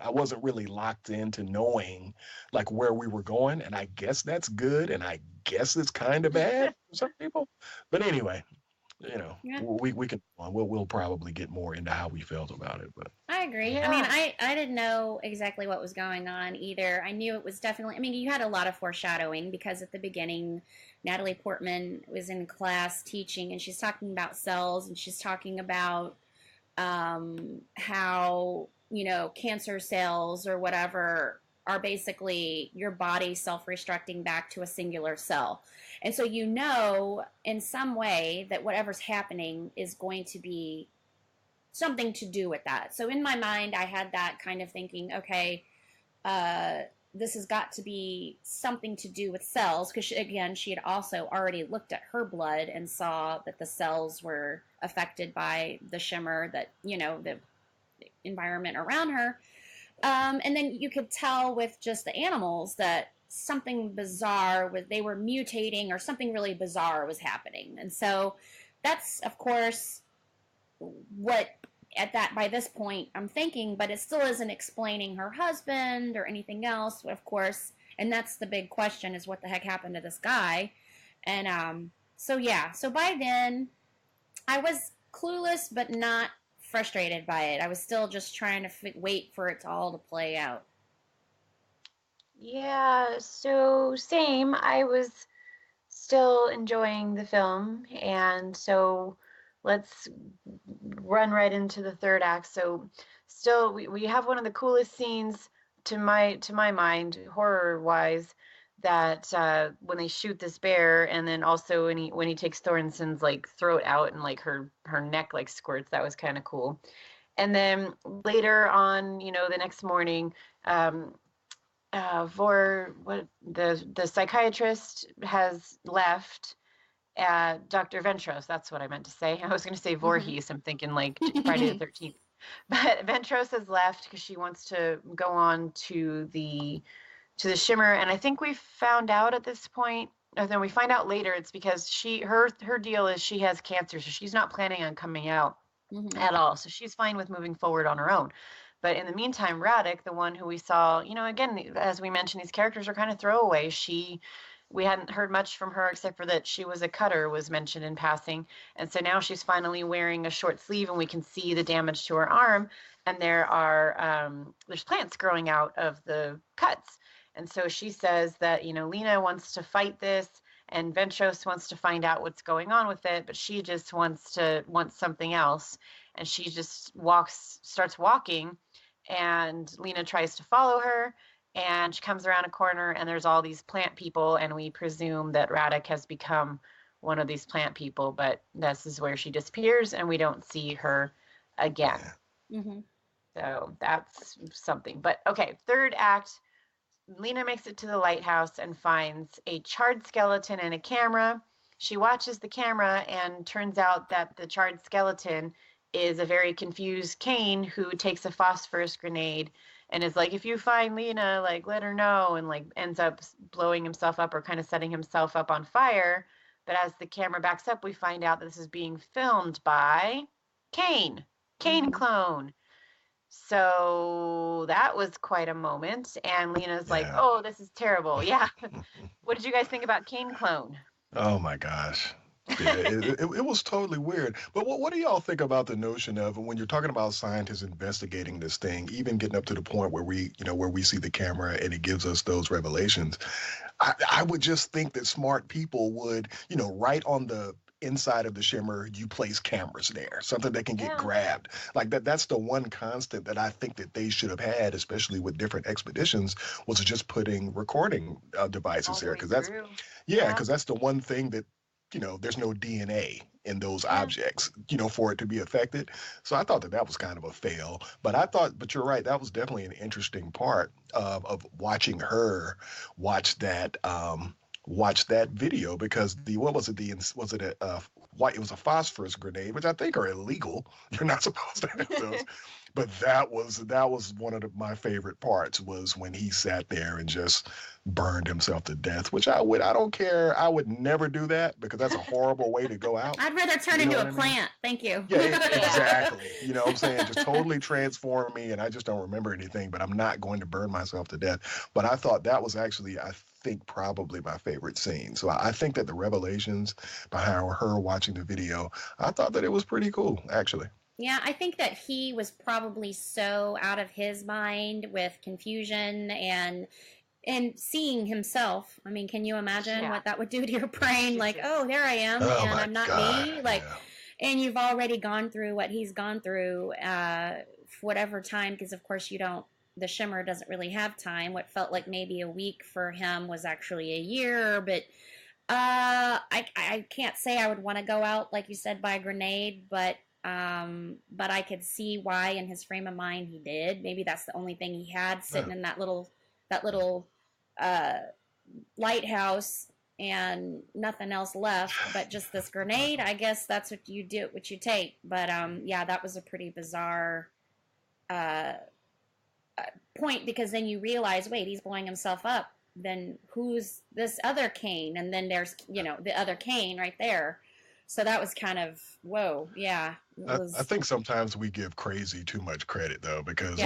wasn't really locked into knowing like where we were going. And I guess that's good. And I guess it's kind of bad for some people. But anyway, Yeah. we can, we'll probably get more into how we felt about it. But I agree. Yeah. I mean, I didn't know exactly what was going on either. I knew it was definitely, I mean, you had a lot of foreshadowing because at the beginning, Natalie Portman was in class teaching and she's talking about cells and she's talking about how, cancer cells or whatever are basically your body self-restructing back to a singular cell. And so in some way that whatever's happening is going to be something to do with that. So in my mind, I had that kind of thinking, okay, this has got to be something to do with cells, because she had also already looked at her blood and saw that the cells were affected by the shimmer, that, the environment around her. And then you could tell with just the animals that something bizarre, they were mutating or something really bizarre was happening. And so that's, of course, what by this point I'm thinking, but it still isn't explaining her husband or anything else, of course. And that's the big question, is what the heck happened to this guy? And so by then I was clueless but not frustrated by it. I was still just trying to wait for it to all to play out. Yeah, so same. I was still enjoying the film, and so let's run right into the third act. So still we have one of the coolest scenes to my mind, horror wise, that when they shoot this bear, and then also when he takes Thornson's like throat out and like her neck like squirts. That was kind of cool. And then later on, the next morning, the psychiatrist has left. Dr. Ventros, that's what I meant to say. I was going to say Voorhees. I'm thinking like Friday the 13th. But Ventros has left because she wants to go on to the shimmer. And I think we found out at this point, and then we find out later, it's because her deal is she has cancer, so she's not planning on coming out at all. So she's fine with moving forward on her own. But in the meantime, Radek, the one who we saw, again, as we mentioned, these characters are kind of throwaway. We hadn't heard much from her except for that she was a cutter, was mentioned in passing. And so now she's finally wearing a short sleeve and we can see the damage to her arm. And there's plants growing out of the cuts. And so she says that, Lena wants to fight this and Ventros wants to find out what's going on with it, but she just wants something else. And she just starts walking, and Lena tries to follow her, and she comes around a corner and there's all these plant people, and we presume that Radek has become one of these plant people, but this is where she disappears and we don't see her again. So that's something. But okay, third act, Lena makes it to the lighthouse and finds a charred skeleton and a camera. She watches the camera and turns out that the charred skeleton is a very confused Kane who takes a phosphorus grenade and is like, if you find Lena, like, let her know, and like ends up blowing himself up or kind of setting himself up on fire. But as the camera backs up, we find out that this is being filmed by Kane clone. So that was quite a moment. And Lena's like, oh, this is terrible. Yeah. What did you guys think about Kane clone? Oh my gosh. Yeah, it was totally weird. But what do y'all think about the notion of, when you're talking about scientists investigating this thing, even getting up to the point where we see the camera and it gives us those revelations? I would just think that smart people would, right on the inside of the shimmer, you place cameras there, something that can get grabbed. Like that's the one constant that I think that they should have had, especially with different expeditions, was just putting recording devices there. Because that's the one thing that, there's no DNA in those objects, for it to be affected. So I thought that was kind of a fail. But you're right, that was definitely an interesting part of watching her watch that. Watch that video because what was it? Was it a white? It was a phosphorus grenade, which I think are illegal. You're not supposed to have those. But that was one of my favorite parts was when he sat there and just burned himself to death, which I don't care. I would never do that because that's a horrible way to go out. I'd rather turn into a plant. Thank you. Yeah, exactly. You know what I'm saying? Just totally transform me and I just don't remember anything, but I'm not going to burn myself to death. But I thought that was actually, I think, probably my favorite scene. So I think that the revelations behind her watching the video, I thought that it was pretty cool, actually. Yeah, I think that he was probably so out of his mind with confusion and seeing himself. I mean, can you imagine what that would do to your brain? Like, oh, there I am, and I'm not me. Like, and you've already gone through what he's gone through, whatever time, because of course the Shimmer doesn't really have time. What felt like maybe a week for him was actually a year, but I can't say I would want to go out, like you said, by a grenade, but I could see why in his frame of mind he did. Maybe that's the only thing he had sitting in that little lighthouse and nothing else left but just this grenade. I guess that's what you do, what you take. But yeah, that was a pretty bizarre point, because then you realize, wait, he's blowing himself up. Then who's this other Kane? And then there's, the other Kane right there. So that was kind of, whoa, yeah. I think sometimes we give crazy too much credit, though, because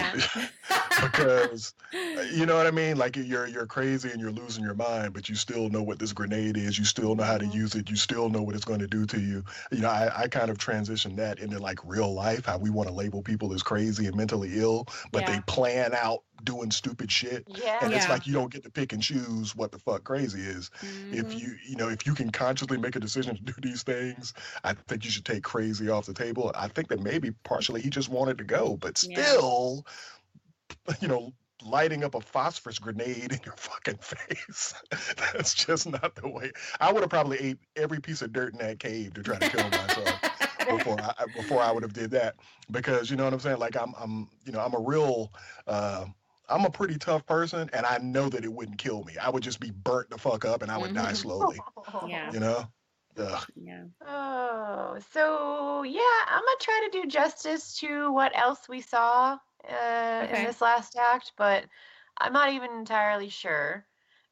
you know what I mean? Like you're crazy and you're losing your mind, but you still know what this grenade is. You still know how to use it. You still know what it's going to do to you. I kind of transitioned that into like real life, how we want to label people as crazy and mentally ill, but they plan out doing stupid shit. Yeah. And it's like you don't get to pick and choose what the fuck crazy is. Mm-hmm. If you can consciously make a decision to do these things, I think you should take crazy off the table. I think that maybe partially he just wanted to go, but still, lighting up a phosphorus grenade in your fucking face. That's just not the way. I would have probably ate every piece of dirt in that cave to try to kill myself before I would have did that, because you know what I'm saying? Like I'm a real I'm a pretty tough person, and I know that it wouldn't kill me. I would just be burnt the fuck up, and I would die slowly. Yeah. Ugh. Yeah. Oh, so yeah, I'm gonna try to do justice to what else we saw in this last act, but I'm not even entirely sure.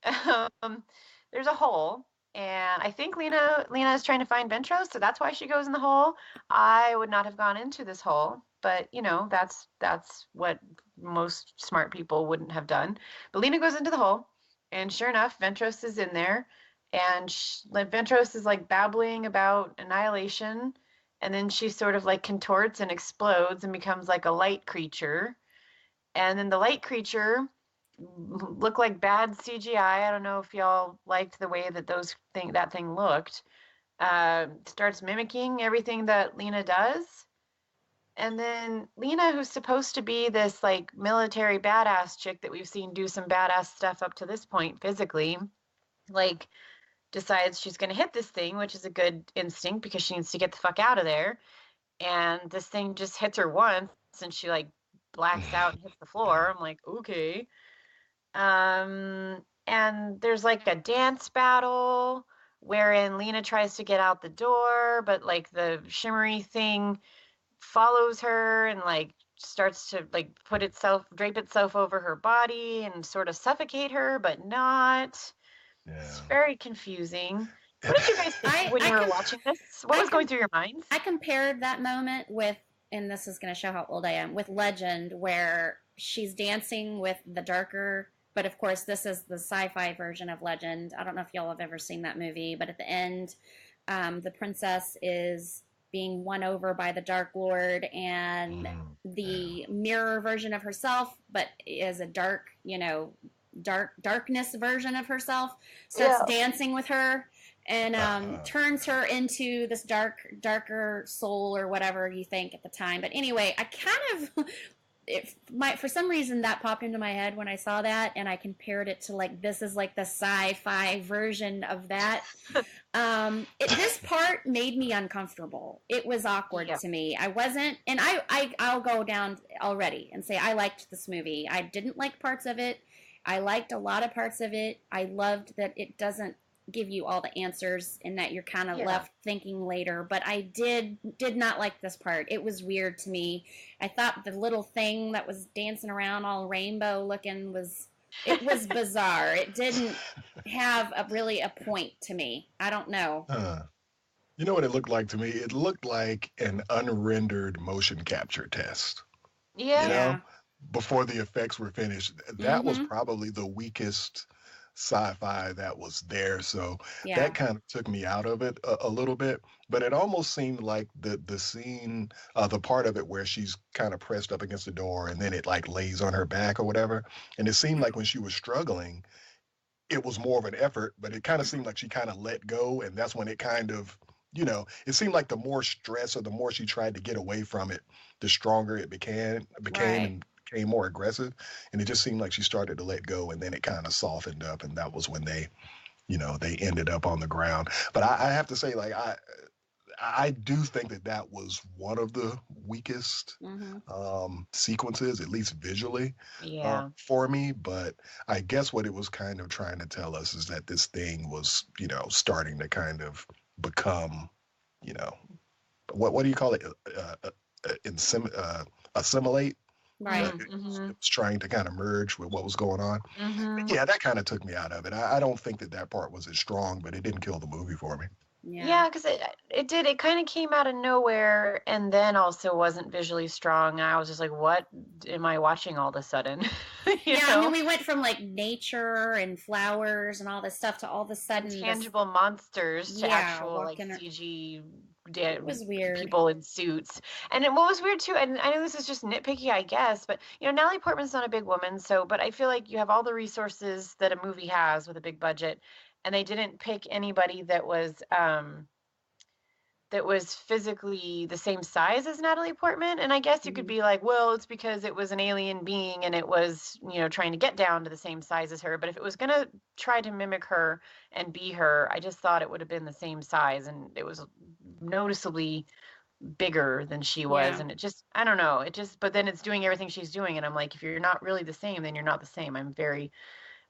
There's a hole, and I think Lena is trying to find Ventrose, so that's why she goes in the hole. I would not have gone into this hole, but that's what most smart people wouldn't have done. But Lena goes into the hole, and sure enough, Ventrose is in there. And Ventrose is like babbling about annihilation, and then she sort of like contorts and explodes and becomes like a light creature. And then the light creature looked like bad CGI. I don't know if y'all liked the way that that thing looked. Starts mimicking everything that Lena does. And then Lena, who's supposed to be this like military badass chick that we've seen do some badass stuff up to this point physically, like decides she's going to hit this thing, which is a good instinct because she needs to get the fuck out of there. And this thing just hits her once and she like blacks out and hits the floor. I'm like, okay. And there's like a dance battle wherein Lena tries to get out the door, but like the shimmery thing follows her and like starts to like drape itself over her body and sort of suffocate her, but not. Yeah. It's very confusing. What did you guys think when you were watching this? What was going through your minds? I compared that moment with, and this is going to show how old I am, with Legend, where she's dancing with the darker, but of course this is the sci-fi version of Legend. I don't know if y'all have ever seen that movie, but at the end, the princess is being won over by the Dark Lord, and the mirror version of herself, but is a darkness version of herself, starts dancing with her and turns her into this darker soul or whatever you think at the time. But anyway, I kind of for some reason that popped into my head when I saw that, and I compared it to like, this is like the sci-fi version of that. This part made me uncomfortable. It was awkward to me. I wasn't, and I'll go down already and say I liked this movie. I didn't like parts of it. I liked a lot of parts of it. I loved that it doesn't give you all the answers and that you're kind of left thinking later. But I did not like this part. It was weird to me. I thought the little thing that was dancing around all rainbow looking was bizarre. It didn't have really a point to me. I don't know. You know what it looked like to me? It looked like an unrendered motion capture test. Yeah. You know? Before the effects were finished. That was probably the weakest sci-fi that was there, so that kind of took me out of it a little bit. But it almost seemed like the scene, the part of it where she's kind of pressed up against the door and then it like lays on her back or whatever, and it seemed like when she was struggling it was more of an effort, but it kind of seemed like she kind of let go, and that's when it kind of, it seemed like the more stress or the more she tried to get away from it, the stronger it became and became more aggressive. And it just seemed like she started to let go, and then it kind of softened up, and that was when they ended up on the ground. But I have to say, like, I do think that was one of the weakest sequences, at least visually, for me. But I guess what it was kind of trying to tell us is that this thing was, starting to kind of become, what do you call it? Assimilate. Right. It was trying to kind of merge with what was going on. Yeah, that kind of took me out of it. I don't think that part was as strong, but it didn't kill the movie for me. Yeah, because it kind of came out of nowhere, and then also wasn't visually strong. And I was just like, what am I watching all of a sudden? I mean, we went from like nature and flowers and all this stuff to all of a sudden tangible monsters to actual like CG. It was weird. People in suits. And what was weird too, and I know this is just nitpicky, I guess, but Natalie Portman's not a big woman, but I feel like you have all the resources that a movie has with a big budget, and they didn't pick anybody that was physically the same size as Natalie Portman. And I guess you could be like, well, it's because it was an alien being and it was, trying to get down to the same size as her. But if it was going to try to mimic her and be her, I just thought it would have been the same size. And it was noticeably bigger than she was. And it just, I don't know. But then it's doing everything she's doing. And I'm like, if you're not really the same, then you're not the same. I'm very,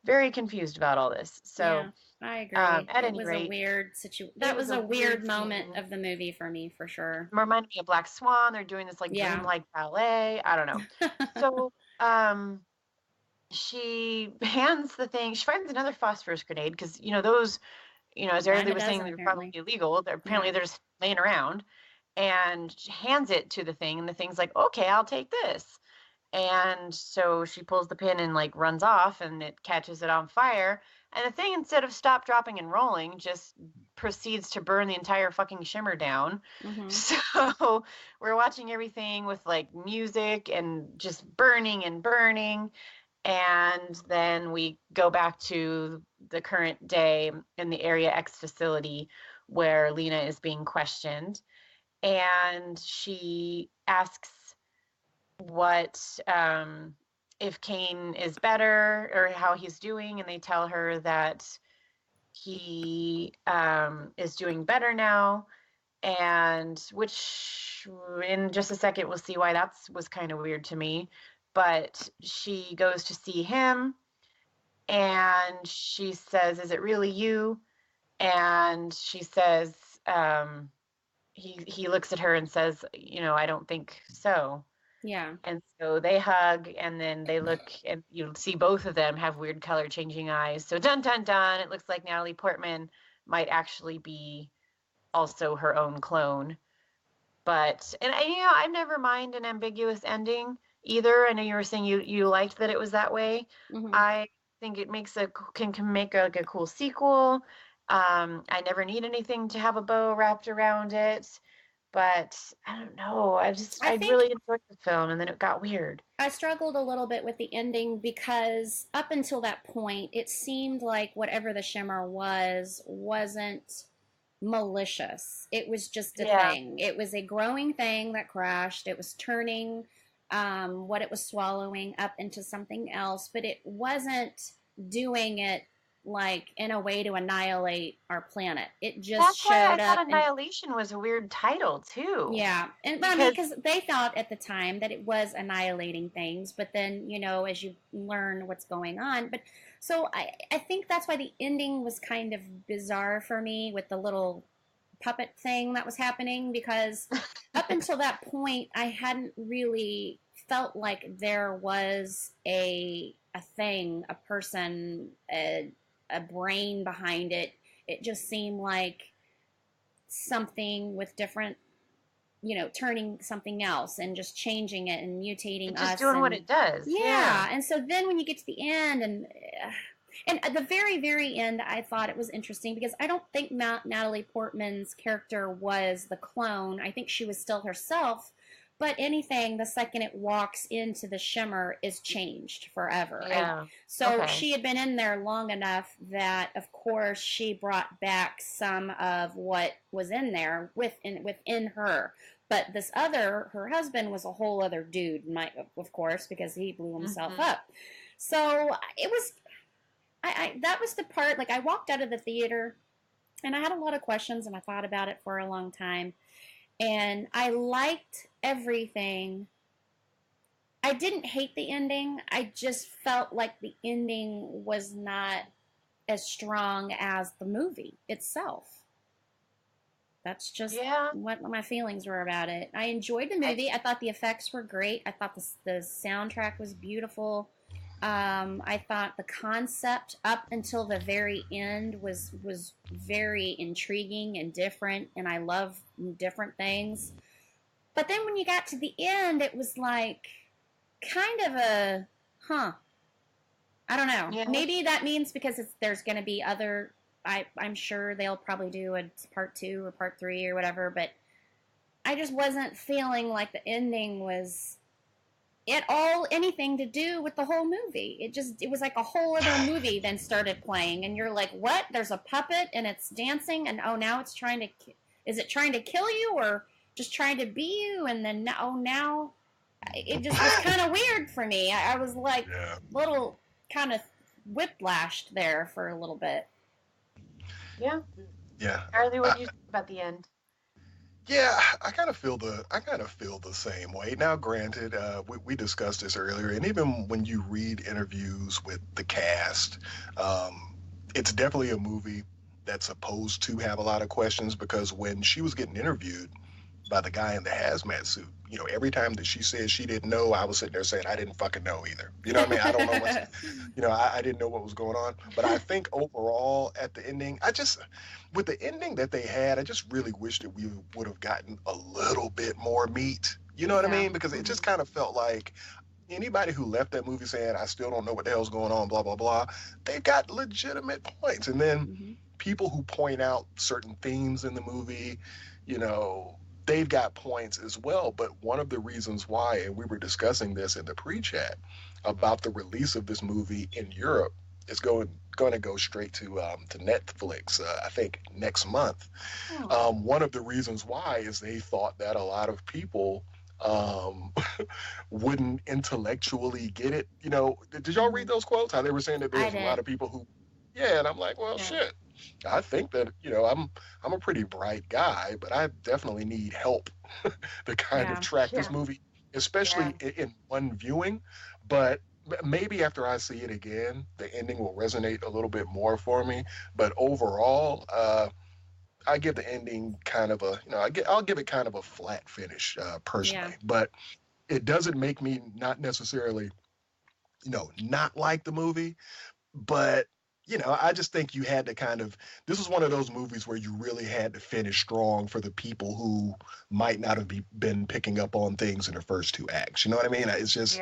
very confused about all this. So I agree. At any rate, a weird situation. That was a weird moment of the movie for me, for sure. It reminded me of Black Swan. They're doing this like dreamlike ballet. I don't know. So she hands the thing. She finds another phosphorus grenade because those, as Ariel was saying, they're probably illegal. Apparently they're just laying around, and she hands it to the thing, and the thing's like, okay, I'll take this. And so she pulls the pin and like runs off, and it catches it on fire. And the thing, instead of stop, dropping, and rolling, just proceeds to burn the entire fucking shimmer down. So we're watching everything with like music and just burning and burning. And then we go back to the current day in the Area X facility where Lena is being questioned. And she asks if Kane is better or how he's doing, and they tell her that he is doing better now, and which in just a second we'll see why that was kind of weird to me. But she goes to see him, and she says, "Is it really you?" And she says, he looks at her and says, "I don't think so." Yeah. And so they hug, and then they look, and you'll see both of them have weird color changing eyes. So dun dun dun, it looks like Natalie Portman might actually be also her own clone. But I've never mind an ambiguous ending either. I know you were saying you liked that it was that way. I think it makes can make a cool sequel. I never need anything to have a bow wrapped around it. But I don't know. I really enjoyed the film, and then it got weird. I struggled a little bit with the ending because up until that point, it seemed like whatever the shimmer wasn't malicious. It was just a thing. It was a growing thing that crashed. It was turning what it was swallowing up into something else, but it wasn't doing it like in a way to annihilate our planet. It just That's showed why I up. thought Annihilation was a weird title too. Yeah, and but I mean, because they thought at the time that it was annihilating things, but then as you learn what's going on, but so I think that's why the ending was kind of bizarre for me with the little puppet thing that was happening, because up until that point I hadn't really felt like there was a thing, a person, a brain behind it. It just seemed like something with different, turning something else and just changing it and mutating it's us. Just doing what it does. Yeah. And so then when you get to the end and at the very, very end, I thought it was interesting because I don't think Natalie Portman's character was the clone. I think she was still herself. But anything, the second it walks into the shimmer, is changed forever. Yeah. So she had been in there long enough that, of course, she brought back some of what was in there within her. But this her husband, was a whole other dude, of course, because he blew himself up. So it was, that was the part, like I walked out of the theater and I had a lot of questions and I thought about it for a long time. And I liked everything. I didn't hate the ending. I just felt like the ending was not as strong as the movie itself. That's just what my feelings were about it. I enjoyed the movie. I thought the effects were great. I thought the soundtrack was beautiful. I thought the concept up until the very end was very intriguing and different, and I love different things. But then when you got to the end, it was like kind of a, I don't know. Yeah. Maybe that means because there's going to be other, I'm sure they'll probably do a part 2 or part 3 or whatever, but I just wasn't feeling like the ending was at all anything to do with the whole movie. It was like a whole other movie then started playing, and you're like, what? There's a puppet and it's dancing, and now it's is it trying to kill you or just trying to be you? And then now it just was kind of weird for me. I was like little kind of whiplashed there for a little bit. Yeah. Charlie, what do you think about the end? Yeah, I kind of feel the same way. Now, granted, we discussed this earlier, and even when you read interviews with the cast, it's definitely a movie that's supposed to have a lot of questions, because when she was getting interviewed by the guy in the hazmat suit, every time that she said she didn't know, I was sitting there saying I didn't fucking know either. You know what I mean? I don't know I didn't know what was going on. But I think overall at the ending, with the ending that they had, I just really wish that we would have gotten a little bit more meat. You know what I mean? Because it just kind of felt like anybody who left that movie saying, I still don't know what the hell's going on, blah, blah, blah, they've got legitimate points. And then people who point out certain themes in the movie, they've got points as well. But one of the reasons why, and we were discussing this in the pre-chat, about the release of this movie in Europe, is going to go straight to Netflix, I think, next month. One of the reasons why is they thought that a lot of people wouldn't intellectually get it. Did y'all read those quotes? How they were saying that there's a lot of people who, and I'm like, well, shit. I think that, I'm a pretty bright guy, but I definitely need help to kind of track this movie, especially in one viewing. But maybe after I see it again, the ending will resonate a little bit more for me. But overall, I give the ending kind of I'll give it kind of a flat finish personally. But it doesn't make me not necessarily, not like the movie. But I just think you had to this was one of those movies where you really had to finish strong for the people who might not have been picking up on things in the first 2 acts. You know what I mean? It's just,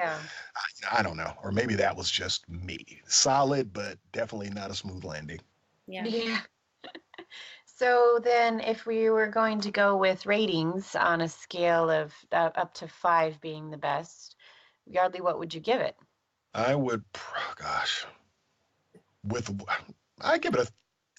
I don't know. Or maybe that was just me. Solid, but definitely not a smooth landing. Yeah. So then if we were going to go with ratings on a scale of up to 5 being the best, Yardley, what would you give it? I would, I give it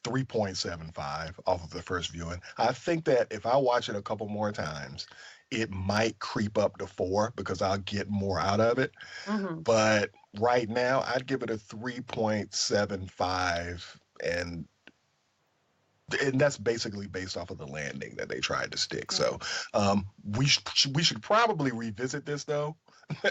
3.75 off of the first viewing. I think that if I watch it a couple more times, it might creep up to 4 because I'll get more out of it. Mm-hmm. But right now, I'd give it a 3.75, and that's basically based off of the landing that they tried to stick. So we should probably revisit this though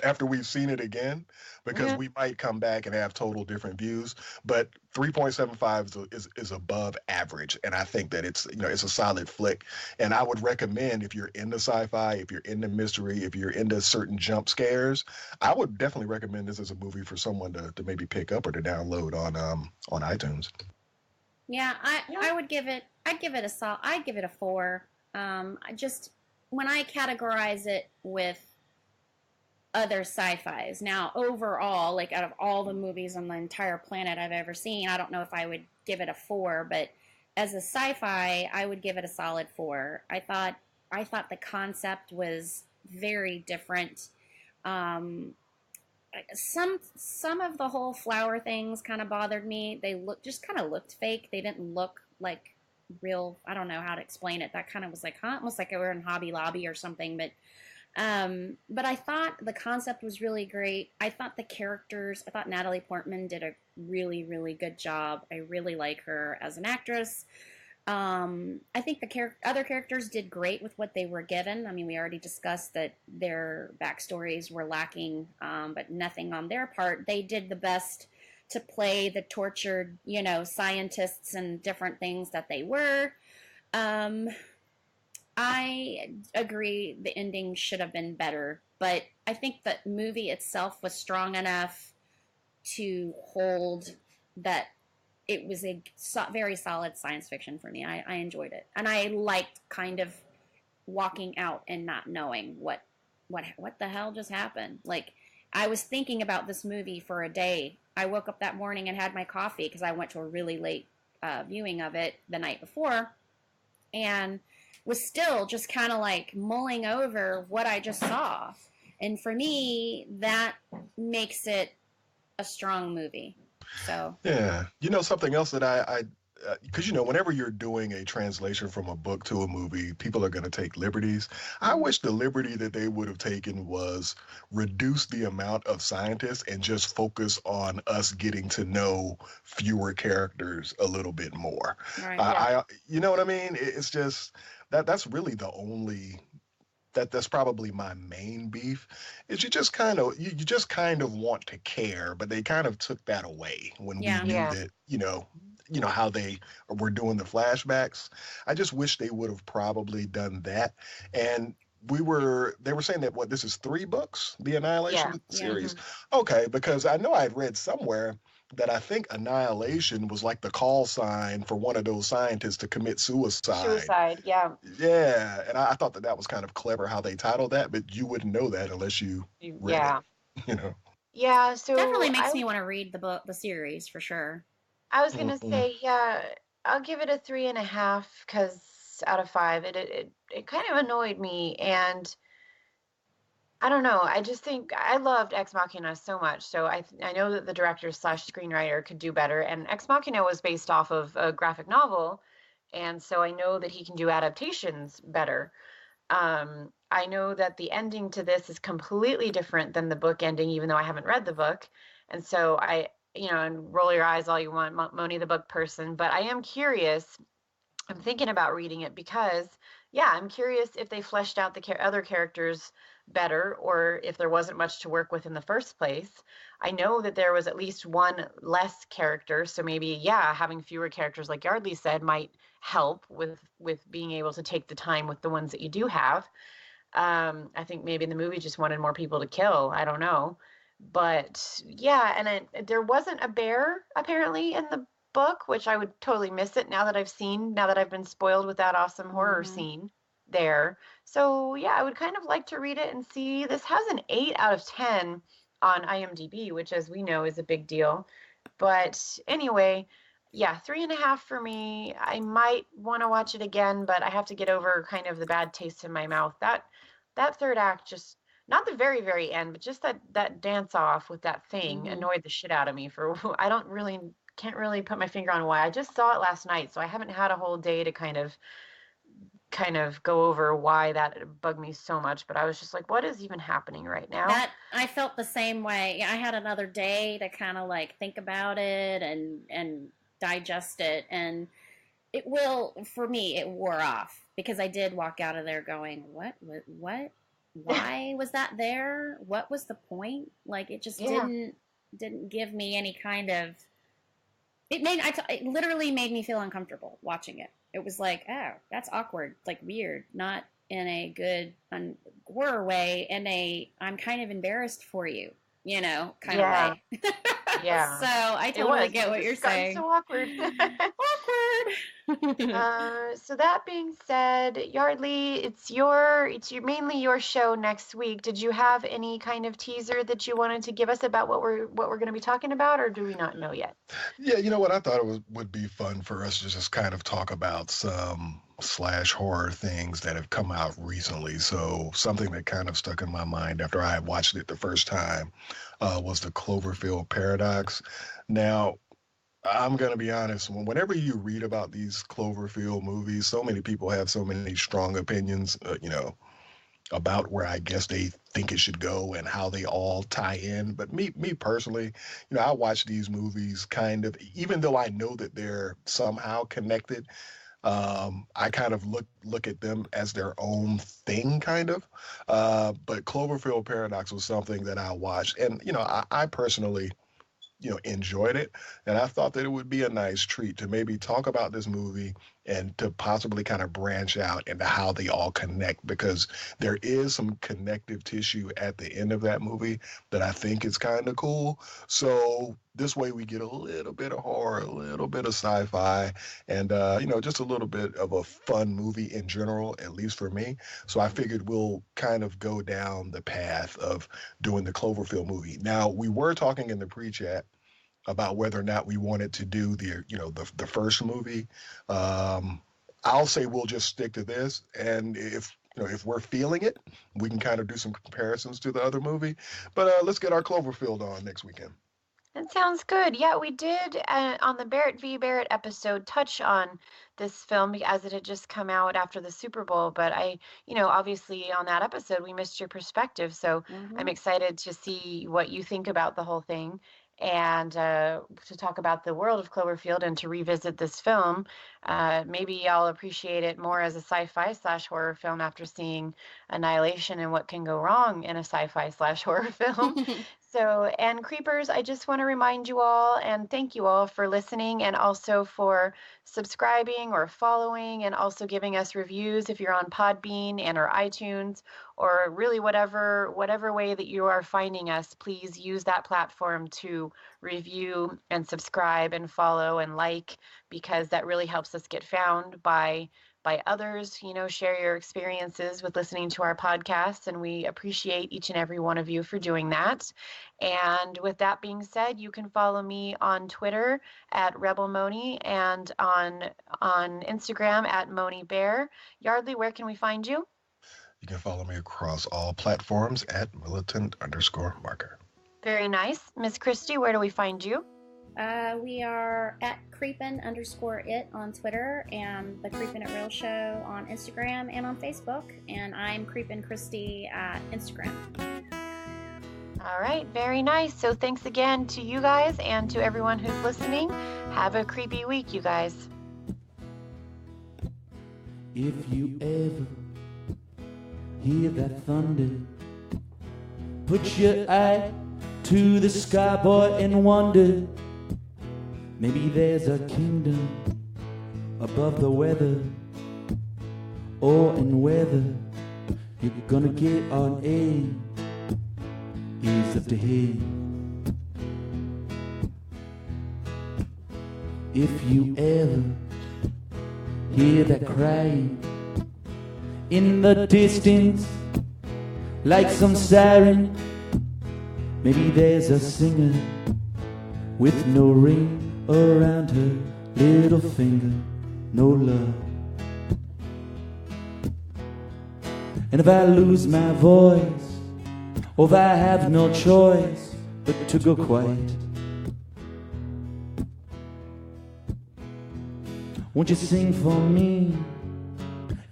after we've seen it again, because we might come back and have total different views. But 3.75 is above average, and I think that it's a solid flick. And I would recommend, if you're into sci-fi, if you're into mystery, if you're into certain jump scares, I would definitely recommend this as a movie for someone to maybe pick up or to download on iTunes. Yeah, I would give it. I'd give it a 4. Just when I categorize it with other sci-fis. Now, overall, like out of all the movies on the entire planet I've ever seen, I don't know if I would give it a 4, but as a sci-fi, I would give it a solid 4. I thought the concept was very different. Some of the whole flower things kind of bothered me. They kind of looked fake. They didn't look like real. I don't know how to explain it. That kind of was like, almost like we were in Hobby Lobby or something. But I thought the concept was really great. I thought Natalie Portman did a really, really good job. I really like her as an actress. I think the other characters did great with what they were given. I mean, we already discussed that their backstories were lacking, but nothing on their part. They did the best to play the tortured, scientists and different things that they were. I agree the ending should have been better, but I think the movie itself was strong enough to hold that. It was a very solid science fiction for me. I enjoyed it. And I liked kind of walking out and not knowing what the hell just happened. Like, I was thinking about this movie for a day. I woke up that morning and had my coffee because I went to a really late viewing of it the night before, and was still just kind of like mulling over what I just saw. And for me, that makes it a strong movie. So yeah, something else that I because whenever you're doing a translation from a book to a movie, people are going to take liberties. I wish the liberty that they would have taken was reduce the amount of scientists and just focus on us getting to know fewer characters a little bit more. Right. You know what I mean? It's just that's really the only. That's probably my main beef, is you just kind of want to care, but they kind of took that away when we knew that how they were doing the flashbacks. I just wish they would have probably done that. And they were saying that this is 3 books, the Annihilation series. Yeah. Okay, because I know I'd read somewhere that I think annihilation was like the call sign for one of those scientists to commit suicide. Suicide, yeah. Yeah, and I thought that was kind of clever how they titled that, but you wouldn't know that unless you read it. Yeah, so definitely makes me want to read the series for sure. I was gonna say, I'll give it a 3.5 because out of 5, it kind of annoyed me, and I don't know. I just think I loved Ex Machina so much. So I know that the director / screenwriter could do better. And Ex Machina was based off of a graphic novel, and so I know that he can do adaptations better. I know that the ending to this is completely different than the book ending, even though I haven't read the book. And so and roll your eyes all you want, Moni the book person, but I am curious. I'm thinking about reading it because, I'm curious if they fleshed out the other characters better, or if there wasn't much to work with in the first place. I know that there was at least one less character, so maybe having fewer characters, like Yardley said, might help with being able to take the time with the ones that you do have. I think maybe the movie just wanted more people to kill. I don't know, but and there wasn't a bear apparently in the book, which I would totally miss it now that I've been spoiled with that awesome horror scene there. So I would kind of like to read it and see. This has an 8 out of 10 on IMDb, which, as we know, is a big deal. But anyway, 3.5 for me. I might want to watch it again, but I have to get over kind of the bad taste in my mouth. That third act, just not the very, very end, but just that dance off with that thing annoyed the shit out of me. I don't really can't really put my finger on why. I just saw it last night, so I haven't had a whole day to kind of go over why that bugged me so much, but I was just like, what is even happening right now? That I felt the same way. I had another day to kind of like think about it and digest it, and it will, for me, it wore off because I did walk out of there going, what why was that there? What was the point? Like, it just didn't give me any kind of, it literally made me feel uncomfortable watching it. It was like, oh, that's awkward, like weird, not in a good horror way, in a I'm kind of embarrassed for you, kind of way. Yeah. So I totally get what you're saying. So awkward. So that being said, Yardley, it's mainly your show next week. Did you have any kind of teaser that you wanted to give us about what we're going to be talking about, or do we not know yet? Yeah, you know what? I thought it would be fun for us to just kind of talk about some slash horror things that have come out recently. So something that kind of stuck in my mind after I watched it the first time was the Cloverfield Paradox. Now, I'm going to be honest, whenever you read about these Cloverfield movies, so many people have so many strong opinions, about where I guess they think it should go and how they all tie in. But me personally, I watch these movies kind of, even though I know that they're somehow connected, I kind of look at them as their own thing, kind of. But Cloverfield Paradox was something that I watched, and I personally enjoyed it. And I thought that it would be a nice treat to maybe talk about this movie and to possibly kind of branch out into how they all connect, because there is some connective tissue at the end of that movie that I think is kind of cool. So this way we get a little bit of horror, a little bit of sci-fi, and, just a little bit of a fun movie in general, at least for me. So I figured we'll kind of go down the path of doing the Cloverfield movie. Now, we were talking in the pre-chat about whether or not we wanted to do the first movie. I'll say we'll just stick to this, and if we're feeling it, we can kind of do some comparisons to the other movie. But let's get our Cloverfield on next weekend. That sounds good. Yeah, we did on the Barrett v. Barrett episode touch on this film as it had just come out after the Super Bowl. But obviously on that episode we missed your perspective. So I'm excited to see what you think about the whole thing, and to talk about the world of Cloverfield and to revisit this film. Maybe I'll appreciate it more as a sci-fi / horror film after seeing Annihilation and what can go wrong in a sci-fi / horror film. So, and Creepers, I just want to remind you all and thank you all for listening, and also for subscribing or following, and also giving us reviews if you're on Podbean and or iTunes, or really whatever way that you are finding us. Please use that platform to review and subscribe and follow and like, because that really helps us get found by others. Share your experiences with listening to our podcasts, and we appreciate each and every one of you for doing that. And with that being said, you can follow me on Twitter at Rebel Moni, and on Instagram at Moni Bear. Yardley, where can we find you? You can follow me across all platforms at militant_marker. Very nice. Miss Christy, where do we find you? We are at creepin_it on Twitter, and the Creepin' It Real Show on Instagram and on Facebook, and I'm Creepin' Christy at Instagram. All right, very nice. So thanks again to you guys and to everyone who's listening. Have a creepy week, you guys. If you ever hear that thunder, put your eye to the sky, boy, and wonder. Maybe there's a kingdom above the weather, or in whether you're gonna get on A is up to him. If you ever hear that crying in the distance, like some siren, maybe there's a singer with no ring around her little finger, no love. And if I lose my voice, or if I have no choice but to go quiet, Won't you sing for me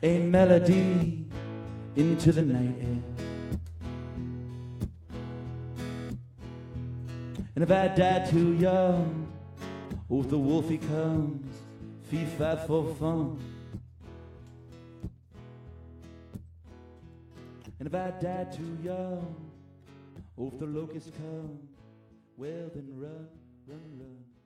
a melody into the night air? And if I die too young, oh, if the wolfie comes, fee-fi for fun. And if I die too young, oh, if the locusts come, well then run, run, run.